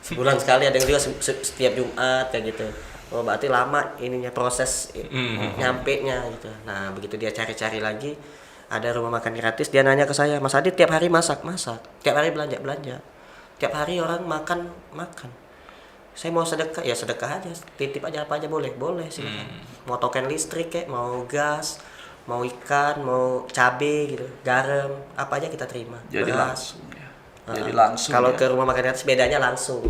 Sebulan sekali, ada yang juga setiap Jumat kayak gitu. Oh berarti lama ininya proses nyampe nya gitu. Nah begitu dia cari-cari lagi ada rumah makan gratis, dia nanya ke saya, Mas Adit tiap hari masak, tiap hari belanja, tiap hari orang makan. Saya mau sedekah, ya sedekah aja, titip aja apa aja boleh silakan. Mau token listrik kayak, mau gas, mau ikan, mau cabe gitu, garam, apa aja kita terima. Jadi Beras. langsung ya. Jadi langsung. Kalau ya. ke rumah makan gratis bedanya langsung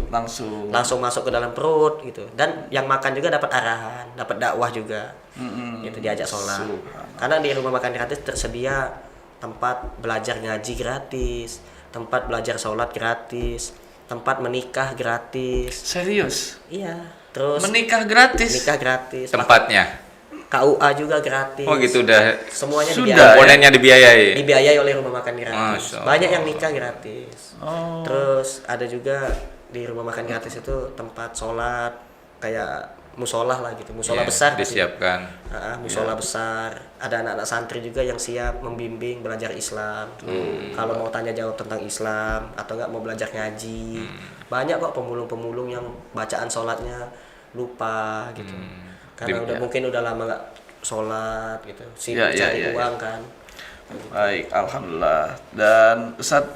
masuk ke dalam perut gitu. Dan yang makan juga dapat arahan, dapat dakwah juga. Gitu diajak sholat. Karena di rumah makan gratis tersedia tempat belajar ngaji gratis, tempat belajar sholat gratis, tempat menikah gratis. Serius? Iya. Terus Menikah gratis? nikah gratis. Tempatnya. KUA juga gratis. Oh gitu udah. Semuanya Sudah, dibiayai. Komponennya dibiayai. Dibiayai oleh rumah makan gratis. Masya Banyak Allah. yang nikah gratis. Oh. Terus ada juga di rumah makan gratis itu tempat sholat kayak musola lah gitu, musola Ya, besar gitu. disiapkan. Musola besar. Ada anak-anak santri juga yang siap membimbing belajar Islam. Kalau mau tanya jawab tentang Islam atau nggak mau belajar ngaji, banyak kok pemulung-pemulung yang bacaan sholatnya lupa gitu. Karena mungkin udah lama nggak sholat gitu, sibuk cari uang kan. Baik, alhamdulillah. Dan Ustadz,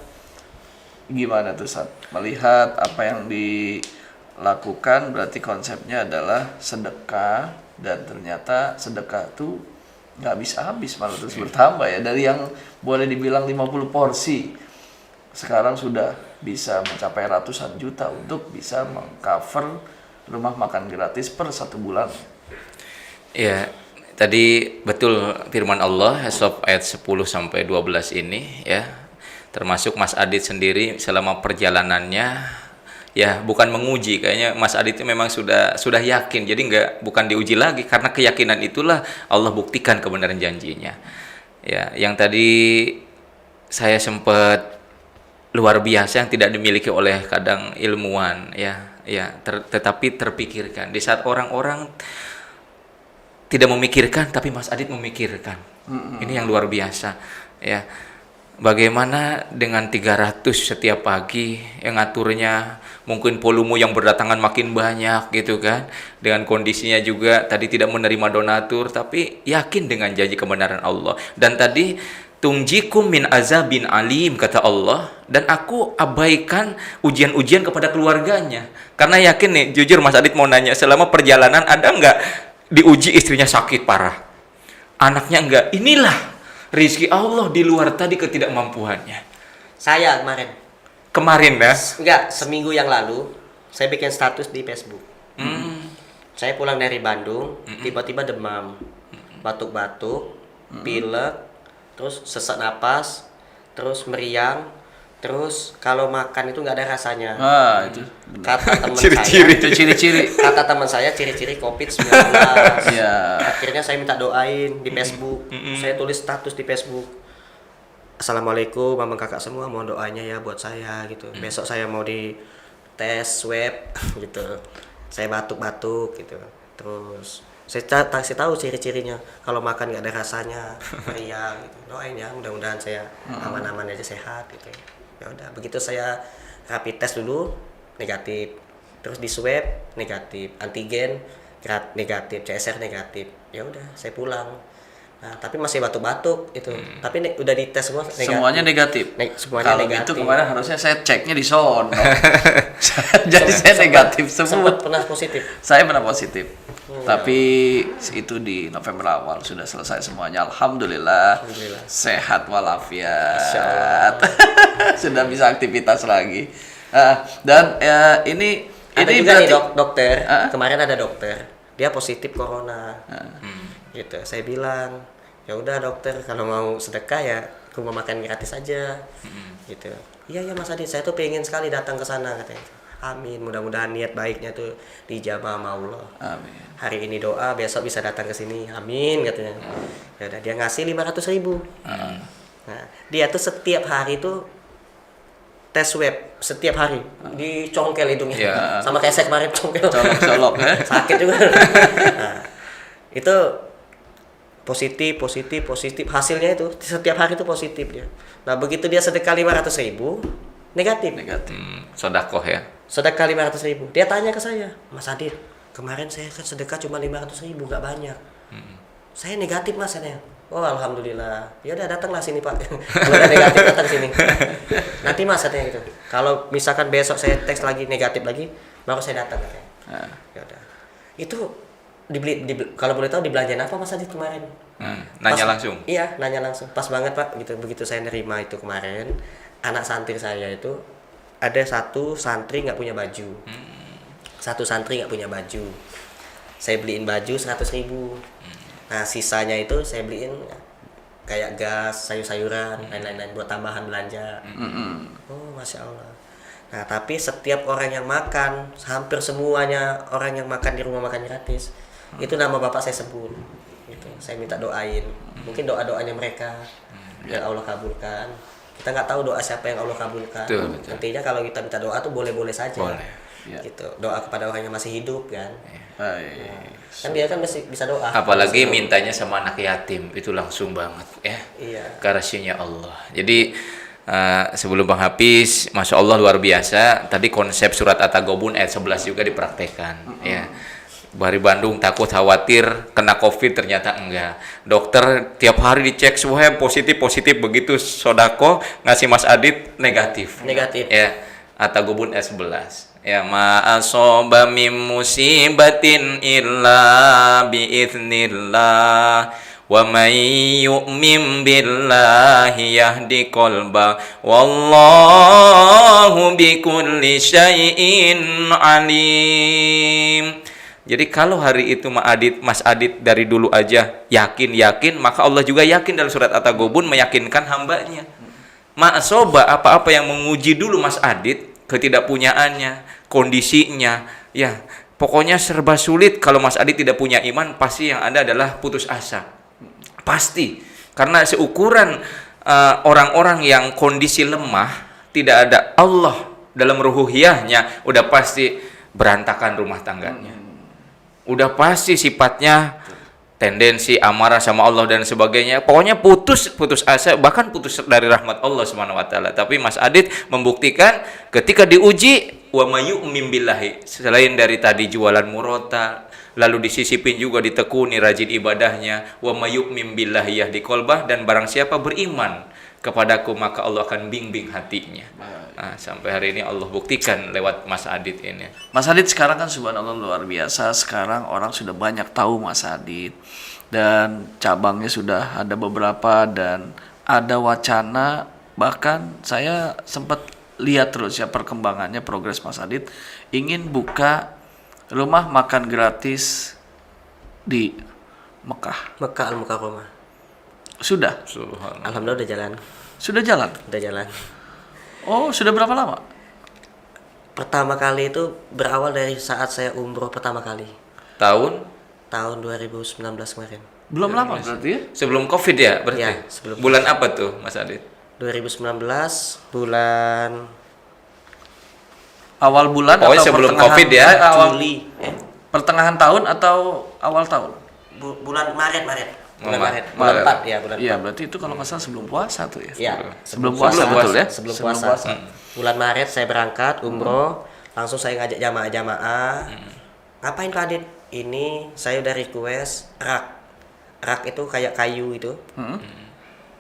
gimana tuh Ustadz? Melihat apa yang dilakukan, berarti konsepnya adalah sedekah, dan ternyata sedekah tuh nggak bisa habis, malah terus bertambah ya. Dari yang boleh dibilang 50 porsi, sekarang sudah bisa mencapai ratusan juta untuk bisa mengcover rumah makan gratis per 1 bulan. Ya, tadi betul firman Allah ayat 10 sampai 12 ini ya. Termasuk Mas Adit sendiri selama perjalanannya ya bukan menguji, kayaknya Mas Adit itu memang sudah yakin. Jadi bukan diuji lagi, karena keyakinan itulah Allah buktikan kebenaran janjinya. Ya, yang tadi saya sempat luar biasa yang tidak dimiliki oleh kadang ilmuwan tetapi terpikirkan. Di saat orang-orang tidak memikirkan, tapi Mas Adit memikirkan. Ini yang luar biasa ya. Bagaimana dengan 300 setiap pagi yang ngaturnya, mungkin volume yang berdatangan makin banyak gitu kan. Dengan kondisinya juga tadi tidak menerima donatur, tapi yakin dengan janji kebenaran Allah. Dan tadi tungjikum min azabin alim kata Allah, dan aku abaikan ujian-ujian kepada keluarganya. Karena yakin nih, jujur Mas Adit mau nanya, selama perjalanan ada nggak diuji istrinya sakit parah, anaknya enggak? Inilah rizki Allah di luar tadi ketidakmampuannya. Saya kemarin ya enggak, seminggu yang lalu Saya bikin status di Facebook. Saya pulang dari Bandung, tiba-tiba demam, batuk-batuk, pilek, terus sesak napas, terus meriang, terus kalau makan itu nggak ada rasanya. Itu Kata teman Ciri-ciri. saya, itu ciri-ciri. kata teman saya ciri-ciri COVID-19. Iya. Akhirnya saya minta doain di Facebook. Saya tulis status di Facebook. Assalamualaikum, mama kakak semua, mohon doanya ya buat saya gitu. Besok saya mau di tes swab gitu. Saya batuk-batuk gitu. Terus saya kasih tahu ciri-cirinya. Kalau makan nggak ada rasanya, meriang gitu. Doain ya, mudah-mudahan saya aman-aman aja, sehat gitu. Ya udah, begitu saya rapid test dulu negatif. Terus di swab negatif, antigen negatif, CSR negatif. Ya udah, saya pulang. Nah, tapi masih batuk-batuk itu. Tapi udah dites semua negatif. Semuanya negatif. Semuanya Kalau negatif. itu kemarin harusnya saya ceknya di sono. Jadi saya negatif semua. Sempat pernah positif. Saya pernah positif. Tapi itu di November awal sudah selesai semuanya. Alhamdulillah. Alhamdulillah. Sehat walafiat. Insyaallah. Sudah bisa aktivitas lagi. Dan ini Ada juga berarti nih dokter. Kemarin ada dokter. Dia positif corona. Gitu. Saya bilang, ya udah dokter, kalau mau sedekah ya rumah makan gratis aja. Gitu. Iya ya Mas Adit, saya tuh pengen sekali datang ke sana katanya. Amin, mudah-mudahan niat baiknya tuh dijabah sama Allah. Amin. Hari ini doa, besok bisa datang ke sini. Amin katanya. Ya udah, dia ngasih 500.000. Nah, dia tuh setiap hari tuh tes swab setiap hari, dicongkel hidungnya. Ya. Sama kayak saya kemarin congkel. Colok-colok ya. Sakit juga. Nah, itu positif. Hasilnya itu setiap hari itu positif dia. Nah, begitu dia sedekah 500.000, negatif. Sodakoh ya. Sedekah 500.000. Dia tanya ke saya, Mas Adit, kemarin saya kan sedekah cuma 500.000, nggak banyak. Saya negatif Mas katanya. Oh alhamdulillah. Ya udah datanglah sini Pak. Kalau udah negatif datang sini. Nanti Mas katanya gitu. Kalau misalkan besok saya tes lagi negatif lagi, baru saya datang katanya. Ya udah. Itu kalau boleh tahu dibelanjain apa Mas Adit kemarin? Nanya Pas- langsung. Iya, nanya langsung. Pas banget Pak, gitu. Begitu saya nerima itu kemarin, anak santri saya itu ada satu santri nggak punya baju. Satu santri nggak punya baju. Saya beliin baju 100.000. Nah, sisanya itu saya beliin kayak gas, sayur-sayuran, lain-lain buat tambahan belanja. Oh, Masya Allah. Nah, tapi setiap orang yang makan, hampir semuanya orang yang makan di rumah makan gratis, itu nama bapak saya sebut. Gitu. Saya minta doain. Mungkin doa-doanya mereka yang Allah kabulkan. Kita nggak tahu doa siapa yang Allah kabulkan. Betul. Intinya kalau kita minta doa tuh boleh-boleh saja. Boleh. Ya. Gitu. Doa kepada orang yang masih hidup kan. Baik. Kan dia kan masih bisa doa. Apalagi mintanya sama anak yatim, itu langsung banget ya. Iya. Karasinya Allah. Jadi sebelum Bang Hafiz, Masya Allah luar biasa. Tadi konsep surat At-Taghabun ayat 11 juga dipraktekkan. Ya. Dari Bandung takut khawatir kena COVID, ternyata enggak. Dokter tiap hari dicek swab positif, begitu sodako ngasih Mas Adit negatif. Negatif. Ya. At-Taghabun ayat 11. Ya ma asoba min musibatin illa biiznillah wa may yu'min billahi yahdi qalba wallahu bikulli syai'in alim. Jadi kalau hari itu Mas Adit dari dulu aja yakin, maka Allah juga yakin dalam surat At-Taghabun meyakinkan hambanya. Ma'asoba, apa-apa yang menguji dulu Mas Adit, ketidakpunyaannya, kondisinya, ya pokoknya serba sulit. Kalau Mas Adit tidak punya iman, pasti yang ada adalah putus asa. Pasti. Karena seukuran orang-orang yang kondisi lemah, tidak ada Allah dalam ruhiyahnya, udah pasti berantakan rumah tangganya. Udah pasti sifatnya tendensi amarah sama Allah dan sebagainya. Pokoknya putus asa, bahkan putus dari rahmat Allah Subhanahu wa taala. Tapi Mas Adit membuktikan ketika diuji wa mayyu'min billahi, selain dari tadi jualan murota, lalu disisipin juga ditekuni rajin ibadahnya, wa mayyu'min billahi yahdi qalbah, dan barang siapa beriman kepadaku maka Allah akan bimbing hatinya. Nah, sampai hari ini Allah buktikan lewat Mas Adit ini. Mas Adit sekarang kan subhanallah luar biasa. Sekarang orang sudah banyak tahu Mas Adit, dan cabangnya sudah ada beberapa, dan ada wacana, bahkan saya sempat lihat terus ya perkembangannya, progres Mas Adit ingin buka rumah makan gratis di Mekah. Mekah Al-Mukarramah. Sudah Alhamdulillah udah jalan. sudah jalan. Udah jalan. Oh, sudah berapa lama? Pertama kali itu berawal dari saat saya umroh pertama kali. Tahun Tahun 2019 kemarin. Belum lama berarti ya? sebelum Covid ya berarti. Ya, sebelum Bulan apa tuh Mas Adit? 2019 bulan Awal bulan Pokoknya atau sebelum pertengahan- Covid ya. awal Juli. pertengahan tahun atau awal tahun? Bulan Maret. Bulan Oh, Maret. Maret. Bulan 4 ya, bulan Iya, berarti itu kalau nggak salah sebelum puasa tuh ya. Ya, Sebelum puasa betul ya? Sebelum puasa. Bulan Maret saya berangkat umroh, langsung saya ngajak jamaah-jamaah. Ngapain Pak Adit? Ini saya udah request rak. Rak itu kayak kayu itu.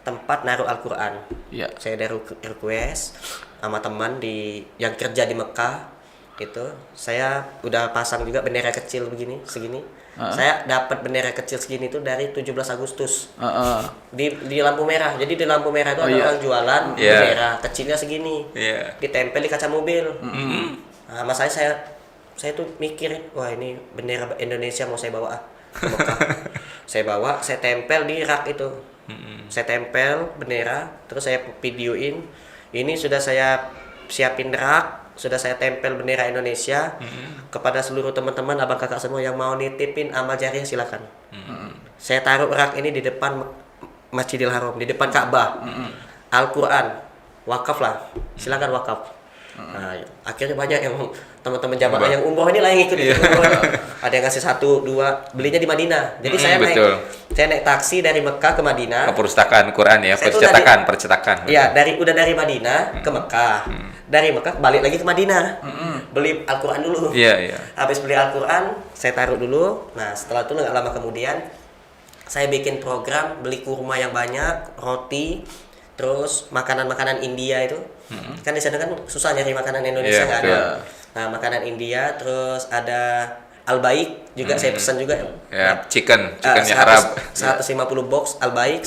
Tempat naruh Al-Qur'an. Iya. Saya udah request sama teman yang kerja di Mekah itu. Saya udah pasang juga bendera kecil begini, segini. Saya dapat bendera kecil segini itu dari 17 Agustus. Di lampu merah. Jadi di lampu merah itu ada orang jualan Iya. bendera kecilnya segini. Iya. Ditempel di kaca mobil. Nah, sama saya tuh mikir, wah ini bendera Indonesia mau saya bawa ke Mekah. Saya bawa, saya tempel di rak itu. Saya tempel bendera, terus saya videoin. Ini sudah saya siapin rak, sudah saya tempel bendera Indonesia. Kepada seluruh teman-teman, abang kakak semua yang mau nitipin amal jariah silakan. Saya taruh rak ini di depan Masjidil Haram, di depan Ka'bah. Al-Qur'an, wakaf lah, silakan wakaf. Nah, akhirnya banyak yang teman-teman jamaah yang umroh ini lah yang ikut umroh. Ada yang ngasih 1, 2, belinya di Madinah. Jadi saya betul. naik taksi dari Mekah ke Madinah. Ke perpustakaan Quran ya, Saya tuh percetakan. Iya, udah dari Madinah ke Mekah. Dari Mekah balik lagi ke Madinah. Beli Al-Qur'an dulu. Iya. Habis beli Al-Qur'an, saya taruh dulu. Nah, setelah itu nggak lama kemudian saya bikin program beli kurma yang banyak, roti, terus makanan-makanan India itu. Kan di sana kan susah nyari makanan Indonesia, Iya, nggak betul. ada. Nah, makanan India, terus ada Al-Baik juga saya pesan juga. Ya, chicken 100 yang Arab. 150 box Al-Baik.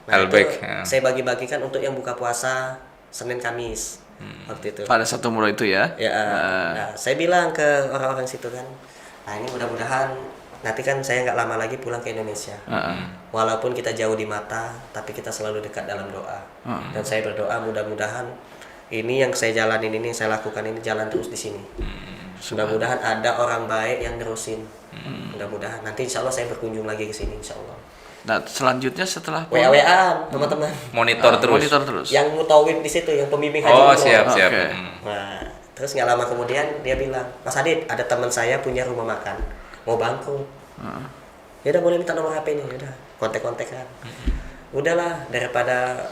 Nah, Al-Baik, itu ya. saya bagi-bagikan untuk yang buka puasa Senin Kamis. Waktu itu. Pada satu umroh itu ya. Ya, nah, saya bilang ke orang-orang situ kan, nah ini mudah-mudahan nanti kan saya nggak lama lagi pulang ke Indonesia. Walaupun kita jauh di mata, tapi kita selalu dekat dalam doa. Dan saya berdoa mudah-mudahan ini yang saya jalanin ini, saya lakukan ini jalan terus di sini. Mudah-mudahan ada orang baik yang nerusin. Mudah-mudahan nanti insya Allah saya berkunjung lagi ke sini insya Allah. Nah, selanjutnya setelah WA-WA teman-teman. Monitor terus. Monitor terus. Yang mutawif di situ, yang pembimbing haji Oh, umroh. siap. Oke. Nah, terus nggak lama kemudian dia bilang, Mas Adit, ada teman saya punya rumah makan, mau bangkrut. Ya udah boleh minta nomor HP-nya, udah kontak-kontakan. Udahlah, daripada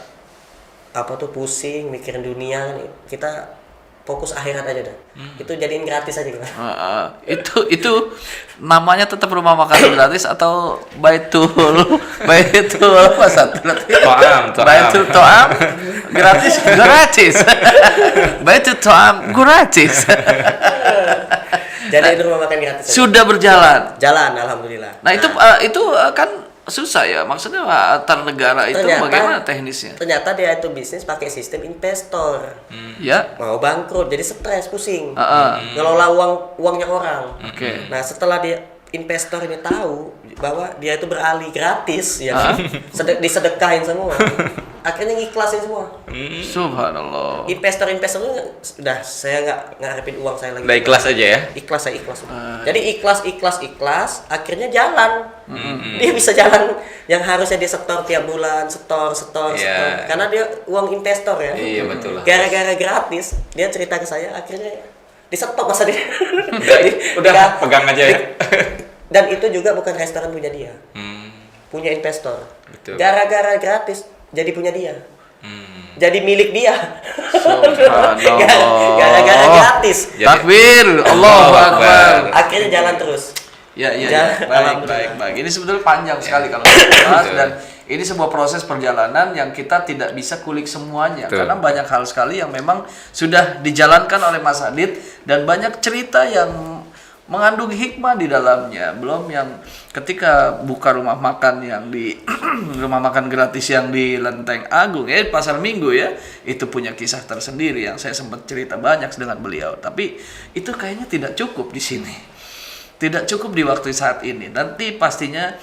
pusing mikirin dunia, kita fokus akhirat aja dah. Itu jadiin gratis aja gitu. Itu namanya tetap rumah makan gratis atau baitul apa satu To'am. baitul to'am gratis baitul to'am gratis. Jadiin rumah makan gratis aja. Sudah berjalan. Jalan, alhamdulillah. Nah, itu kan susah ya, maksudnya antar negara itu bagaimana teknisnya? Ternyata dia itu bisnis pakai sistem investor. Ya. Mau bangkrut, jadi stres, pusing. Ngelola uangnya orang. Oke. Nah, setelah dia investor ini tahu bahwa dia itu beralih gratis, ya kan? Disedekahin semua. Akhirnya ngiklasin semua. Subhanallah. Investor itu udah saya nggak ngarepin uang saya lagi. Udah ikhlas aja ya. Ikhlas. Jadi ikhlas. Akhirnya jalan. Dia bisa jalan yang harusnya dia setor tiap bulan, setor. Iya. Karena dia uang investor ya. Iya, betul lah. Gara-gara gratis, dia cerita ke saya akhirnya disetop masa dia. Udah pegang aja ya. Dan itu juga bukan restoran punya dia. Punya investor. Betul. Gara-gara gratis jadi punya dia. Jadi milik dia. Subhanallah. Gara-gara gratis. Takbir, Allahu Akbar. Akhirnya jalan terus. Ya. Jalan. Baik. Ini sebetulnya panjang sekali kalau kita bahas, dan ini sebuah proses perjalanan yang kita tidak bisa kulik semuanya. Betul. Karena banyak hal sekali yang memang sudah dijalankan oleh Mas Adit, dan banyak cerita yang mengandung hikmah di dalamnya. Belum yang ketika buka rumah makan yang di rumah makan gratis yang di Lenteng Agung ya, Pasar Minggu ya, itu punya kisah tersendiri yang saya sempat cerita banyak dengan beliau. Tapi itu kayaknya tidak cukup di sini, tidak cukup di waktu saat ini. Nanti pastinya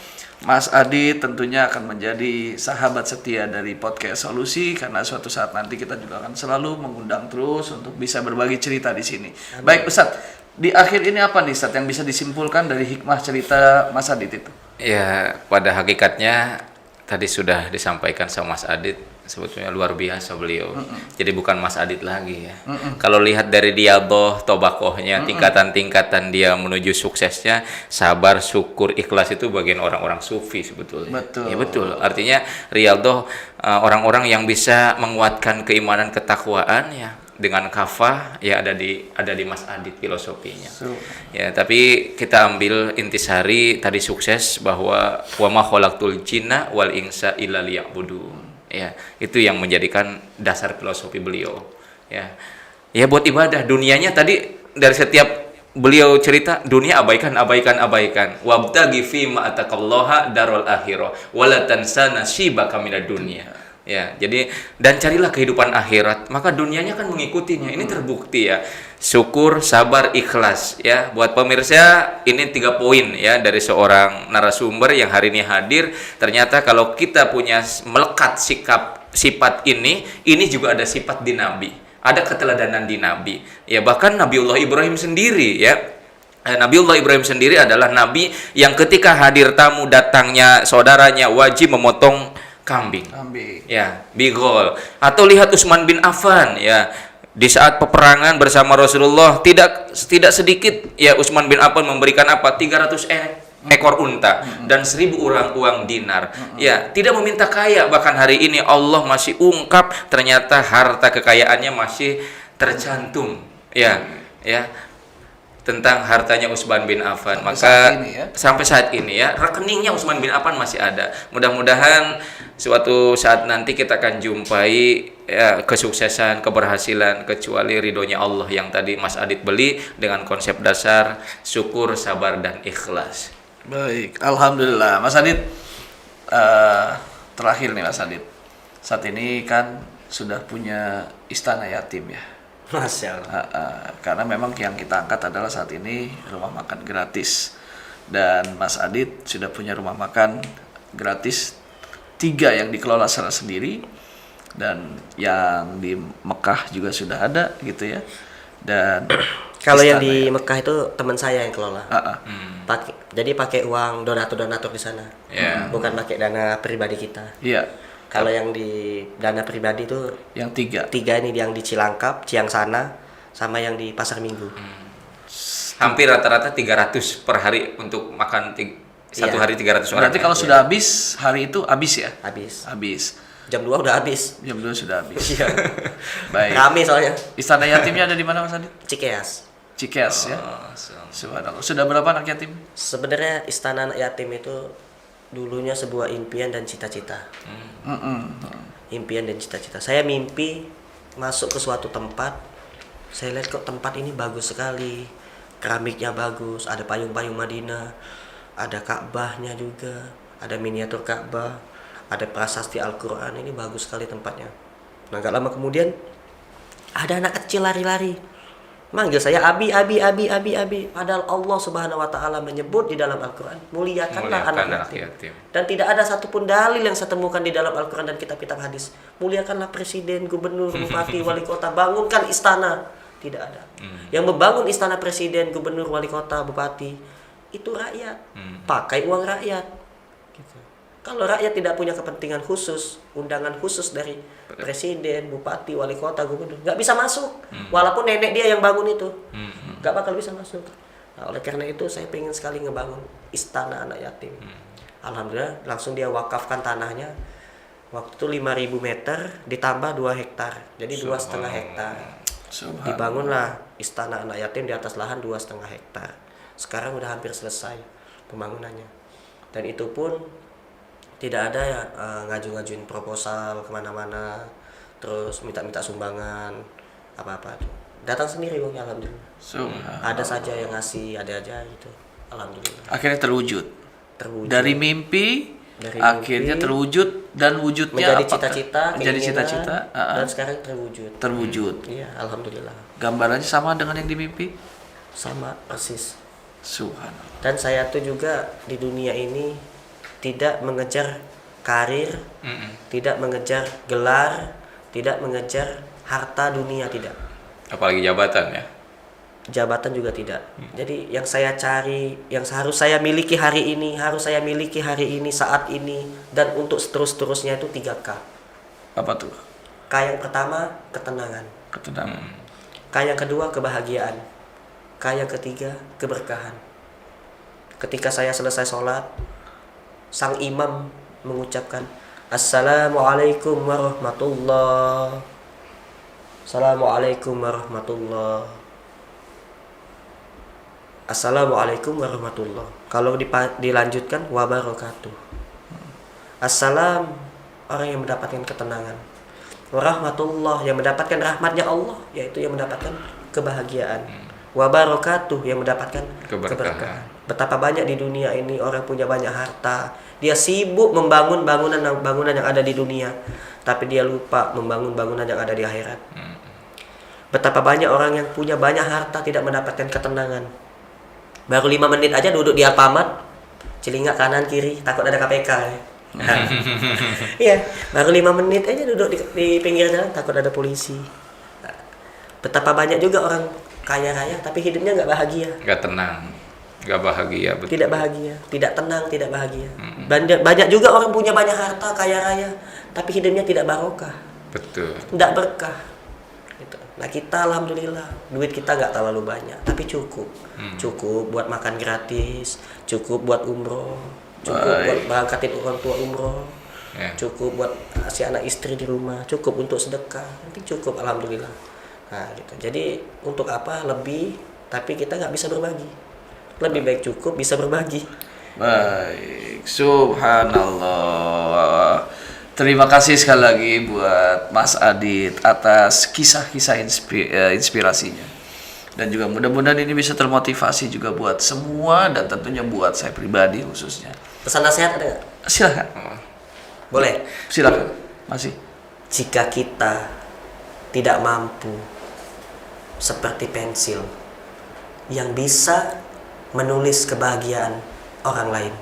Mas Adit tentunya akan menjadi sahabat setia dari Podcast Solusi, karena suatu saat nanti kita juga akan selalu mengundang terus untuk bisa berbagi cerita di sini. Amin. Baik Ustadz, di akhir ini apa nih Ustadz yang bisa disimpulkan dari hikmah cerita Mas Adit itu? Ya, pada hakikatnya tadi sudah disampaikan sama Mas Adit, sebetulnya luar biasa beliau. Jadi bukan Mas Adit lagi ya. Kalau lihat dari Riyadhah, Tobakohnya, tingkatan-tingkatan dia menuju suksesnya, sabar, syukur, ikhlas itu bagian orang-orang sufi sebetulnya. Betul. Ya betul. Artinya Riyadhah orang-orang yang bisa menguatkan keimanan, ketakwaan ya. Dengan kafah ya ada di Mas Adit filosofinya. Ya, tapi kita ambil intisari tadi sukses bahwa wa ma khalaqtul jinna wal insa illa liya'budun. Ya, itu yang menjadikan dasar filosofi beliau. Ya. Ya buat ibadah, dunianya tadi dari setiap beliau cerita dunia abaikan. Wabtaghi fi ma ataqallaha darul akhirah wala tansa nasibaka minad dunya. Ya, jadi dan carilah kehidupan akhirat, maka dunianya kan mengikutinya. Ini terbukti ya. Syukur, sabar, ikhlas ya. Buat pemirsa, ini 3 poin ya dari seorang narasumber yang hari ini hadir. Ternyata kalau kita punya melekat sifat ini juga ada sifat di Nabi. Ada keteladanan di Nabi. Ya, bahkan Nabiullah Ibrahim sendiri ya. Nabiullah Ibrahim sendiri adalah nabi yang ketika hadir tamu datangnya saudaranya wajib memotong kambing. Ya, bigol. Atau lihat Utsman bin Affan ya. Di saat peperangan bersama Rasulullah tidak sedikit ya Utsman bin Affan memberikan apa? 300 ekor unta dan 1000 uang dinar. Ya, tidak meminta kaya, bahkan hari ini Allah masih ungkap ternyata harta kekayaannya masih tercantum. Ya, tentang hartanya Utsman bin Affan. Sampai saat ini ya rekeningnya Utsman bin Affan masih ada. Mudah-mudahan suatu saat nanti kita akan jumpai ya, kesuksesan, keberhasilan kecuali ridhonya Allah yang tadi Mas Adit beli dengan konsep dasar syukur, sabar dan ikhlas. Baik, alhamdulillah. Mas Adit, terakhir nih Mas Adit. Saat ini kan sudah punya istana yatim ya. Masya Allah. Karena memang yang kita angkat adalah saat ini rumah makan gratis. Dan Mas Adit sudah punya rumah makan gratis 3 yang dikelola secara sendiri. Dan yang di Mekah juga sudah ada gitu ya. Dan kalau yang di Mekah itu teman saya yang kelola. Jadi pakai uang donatur di sana. Bukan pakai dana pribadi kita. Iya. Kalau yang di dana pribadi itu yang 3 ini yang di Cilangkap, Ciangsana, sama yang di Pasar Minggu. Hampir rata-rata 300 per hari untuk makan satu hari 300 orang. Berarti kalau sudah habis hari itu habis ya? Habis. Jam 2 udah habis. Jam 2 sudah habis. Iya. Baik. Rame soalnya. Istana yatimnya ada di mana Mas Adit? Cikeas ya. Subhanallah. Sudah berapa anak yatim? Sebenarnya istana anak yatim itu dulunya sebuah impian dan cita-cita. Impian dan cita-cita. Saya mimpi masuk ke suatu tempat. Saya lihat kok tempat ini bagus sekali. Keramiknya bagus, ada payung-payung Madinah, ada Ka'bahnya juga, ada miniatur Ka'bah, ada prasasti Al-Qur'an. Ini bagus sekali tempatnya. Nah, gak lama kemudian ada anak kecil lari-lari. Manggil saya Abi. Padahal Allah Subhanahu wa taala menyebut di dalam Al-Qur'an, muliakanlah anak yatim. Dan tidak ada satupun dalil yang saya temukan di dalam Al-Qur'an dan kitab-kitab hadis. Muliakanlah presiden, gubernur, bupati, wali kota, bangunkan istana. Tidak ada. Yang membangun istana presiden, gubernur, wali kota, bupati itu rakyat. Pakai uang rakyat. Gitu. Kalau rakyat tidak punya kepentingan khusus, undangan khusus dari presiden, bupati, wali kota, gubernur, nggak bisa masuk. Walaupun nenek dia yang bangun itu, nggak bakal bisa masuk. Nah, oleh karena itu saya pengen sekali ngebangun istana anak yatim. Alhamdulillah langsung dia wakafkan tanahnya. Waktu itu 5.000 meter ditambah 2 hektar, jadi 2,5 hektar. Dibangunlah istana anak yatim di atas lahan 2,5 hektar. Sekarang udah hampir selesai pembangunannya. Dan itu pun tidak ada ya ngaju-ngajuin proposal kemana-mana, terus minta-minta sumbangan apa-apa. Datang sendiri uangnya, alhamdulillah. Ada saja yang ngasih, ada aja gitu. Alhamdulillah. Akhirnya terwujud. Dari mimpi Dari akhirnya mimpi, terwujud, dan wujudnya menjadi apakah? cita-cita, Menjadi keinginan, cita-cita, dan sekarang terwujud. terwujud. Iya, alhamdulillah. Gambarannya sama dengan yang di mimpi? Sama persis. Subhanallah. Dan saya tuh juga di dunia ini tidak mengejar karir, tidak mengejar gelar, tidak mengejar harta dunia, tidak. Apalagi jabatan ya. Jabatan juga tidak. Jadi yang saya cari, yang harus saya miliki hari ini, saat ini, dan untuk seterusnya itu 3K. Apa tuh? K yang pertama, ketenangan. Ketenangan. K yang kedua, kebahagiaan. K yang ketiga, keberkahan. Ketika saya selesai sholat, sang imam mengucapkan Assalamualaikum warahmatullah. Assalamualaikum warahmatullah. Assalamualaikum warahmatullah. Kalau dilanjutkan wabarakatuh. Assalam, orang yang mendapatkan ketenangan. Warahmatullah, yang mendapatkan rahmatnya Allah, yaitu yang mendapatkan kebahagiaan. Wabarakatuh, yang mendapatkan keberkahan. Betapa banyak di dunia ini orang punya banyak harta, dia sibuk membangun bangunan yang ada di dunia, tapi dia lupa membangun bangunan yang ada di akhirat. Betapa banyak orang yang punya banyak harta tidak mendapatkan ketenangan. Baru 5 menit aja duduk di Alfamart, celingak kanan kiri, takut ada KPK ya. Iya, baru 5 menit aja duduk di pinggir jalan, takut ada polisi. Betapa banyak juga orang kaya raya tapi hidupnya nggak bahagia. Nggak tenang, nggak bahagia. Betul. Tidak bahagia, tidak tenang, tidak bahagia. Banyak juga orang punya banyak harta, kaya raya, tapi hidupnya tidak barokah. Betul. Tidak berkah. Gitu. Nah kita alhamdulillah duit kita nggak terlalu banyak, tapi cukup. Cukup buat makan gratis, cukup buat umroh, cukup buat berangkatin orang tua umroh, cukup buat si anak istri di rumah, cukup untuk sedekah, nanti cukup alhamdulillah. Nah gitu. Jadi untuk apa lebih, tapi kita nggak bisa berbagi. Lebih baik cukup bisa berbagi. Baik, subhanallah. Terima kasih sekali lagi buat Mas Adit atas kisah-kisah inspirasinya. Dan juga mudah-mudahan ini bisa termotivasi juga buat semua, dan tentunya buat saya pribadi khususnya. Pesan nasihat ada nggak? Silakan. Boleh. Silakan. Masih. Jika kita tidak mampu seperti pensil yang bisa menulis kebahagiaan orang lain,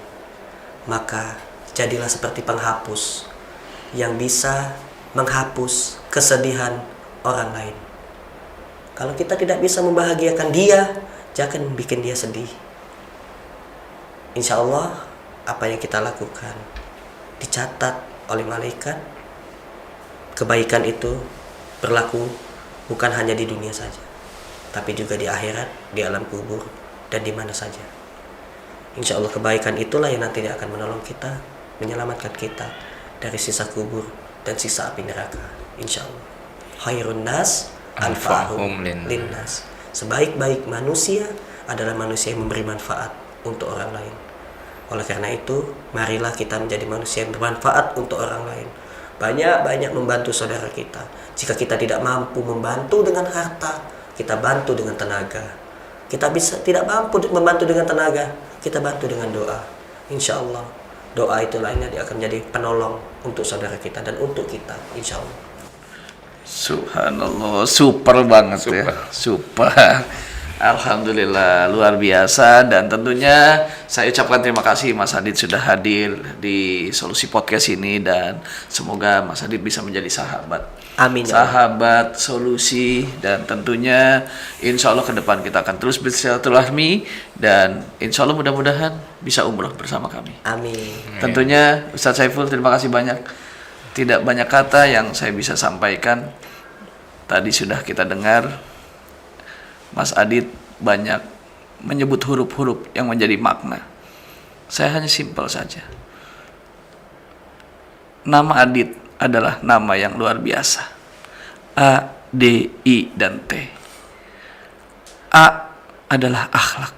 maka jadilah seperti penghapus yang bisa menghapus kesedihan orang lain. Kalau kita tidak bisa membahagiakan dia, jangan bikin dia sedih. Insya Allah apa yang kita lakukan dicatat oleh malaikat. Kebaikan itu berlaku bukan hanya di dunia saja, tapi juga di akhirat, di alam kubur, dan di mana saja. Insya Allah kebaikan itulah yang nanti akan menolong kita, menyelamatkan kita dari sisa kubur dan sisa api neraka. Insya Allah. Khairun nas anfa'hum linnas. Sebaik-baik manusia adalah manusia yang memberi manfaat untuk orang lain. Oleh karena itu, marilah kita menjadi manusia yang bermanfaat untuk orang lain. Banyak-banyak membantu saudara kita. Jika kita tidak mampu membantu dengan harta, kita bantu dengan tenaga. Kita bisa tidak mampu membantu dengan tenaga, kita bantu dengan doa. Insya Allah doa itu lainnya dia akan menjadi penolong untuk saudara kita dan untuk kita, insya Allah. Subhanallah, super banget ya, super. Alhamdulillah, luar biasa. Dan tentunya saya ucapkan terima kasih Mas Adit sudah hadir di Solusi Podcast ini, dan semoga Mas Adit bisa menjadi sahabat. Amin. Sahabat Solusi, dan tentunya insya Allah ke depan kita akan terus bersilaturahmi, dan insya Allah mudah-mudahan bisa umroh bersama kami. Amin. Tentunya Ustadz Saiful, terima kasih banyak. Tidak banyak kata yang saya bisa sampaikan. Tadi sudah kita dengar Mas Adit banyak menyebut huruf-huruf yang menjadi makna. Saya hanya simpel saja. Nama Adit adalah nama yang luar biasa. A, D, I, dan T. A adalah akhlak.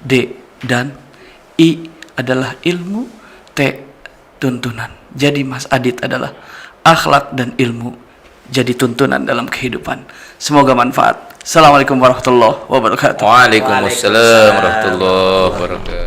D dan I adalah ilmu. T tuntunan. Jadi Mas Adit adalah akhlak dan ilmu jadi tuntunan dalam kehidupan. Semoga manfaat. Assalamualaikum warahmatullahi wabarakatuh. Waalaikumsalam warahmatullahi wabarakatuh.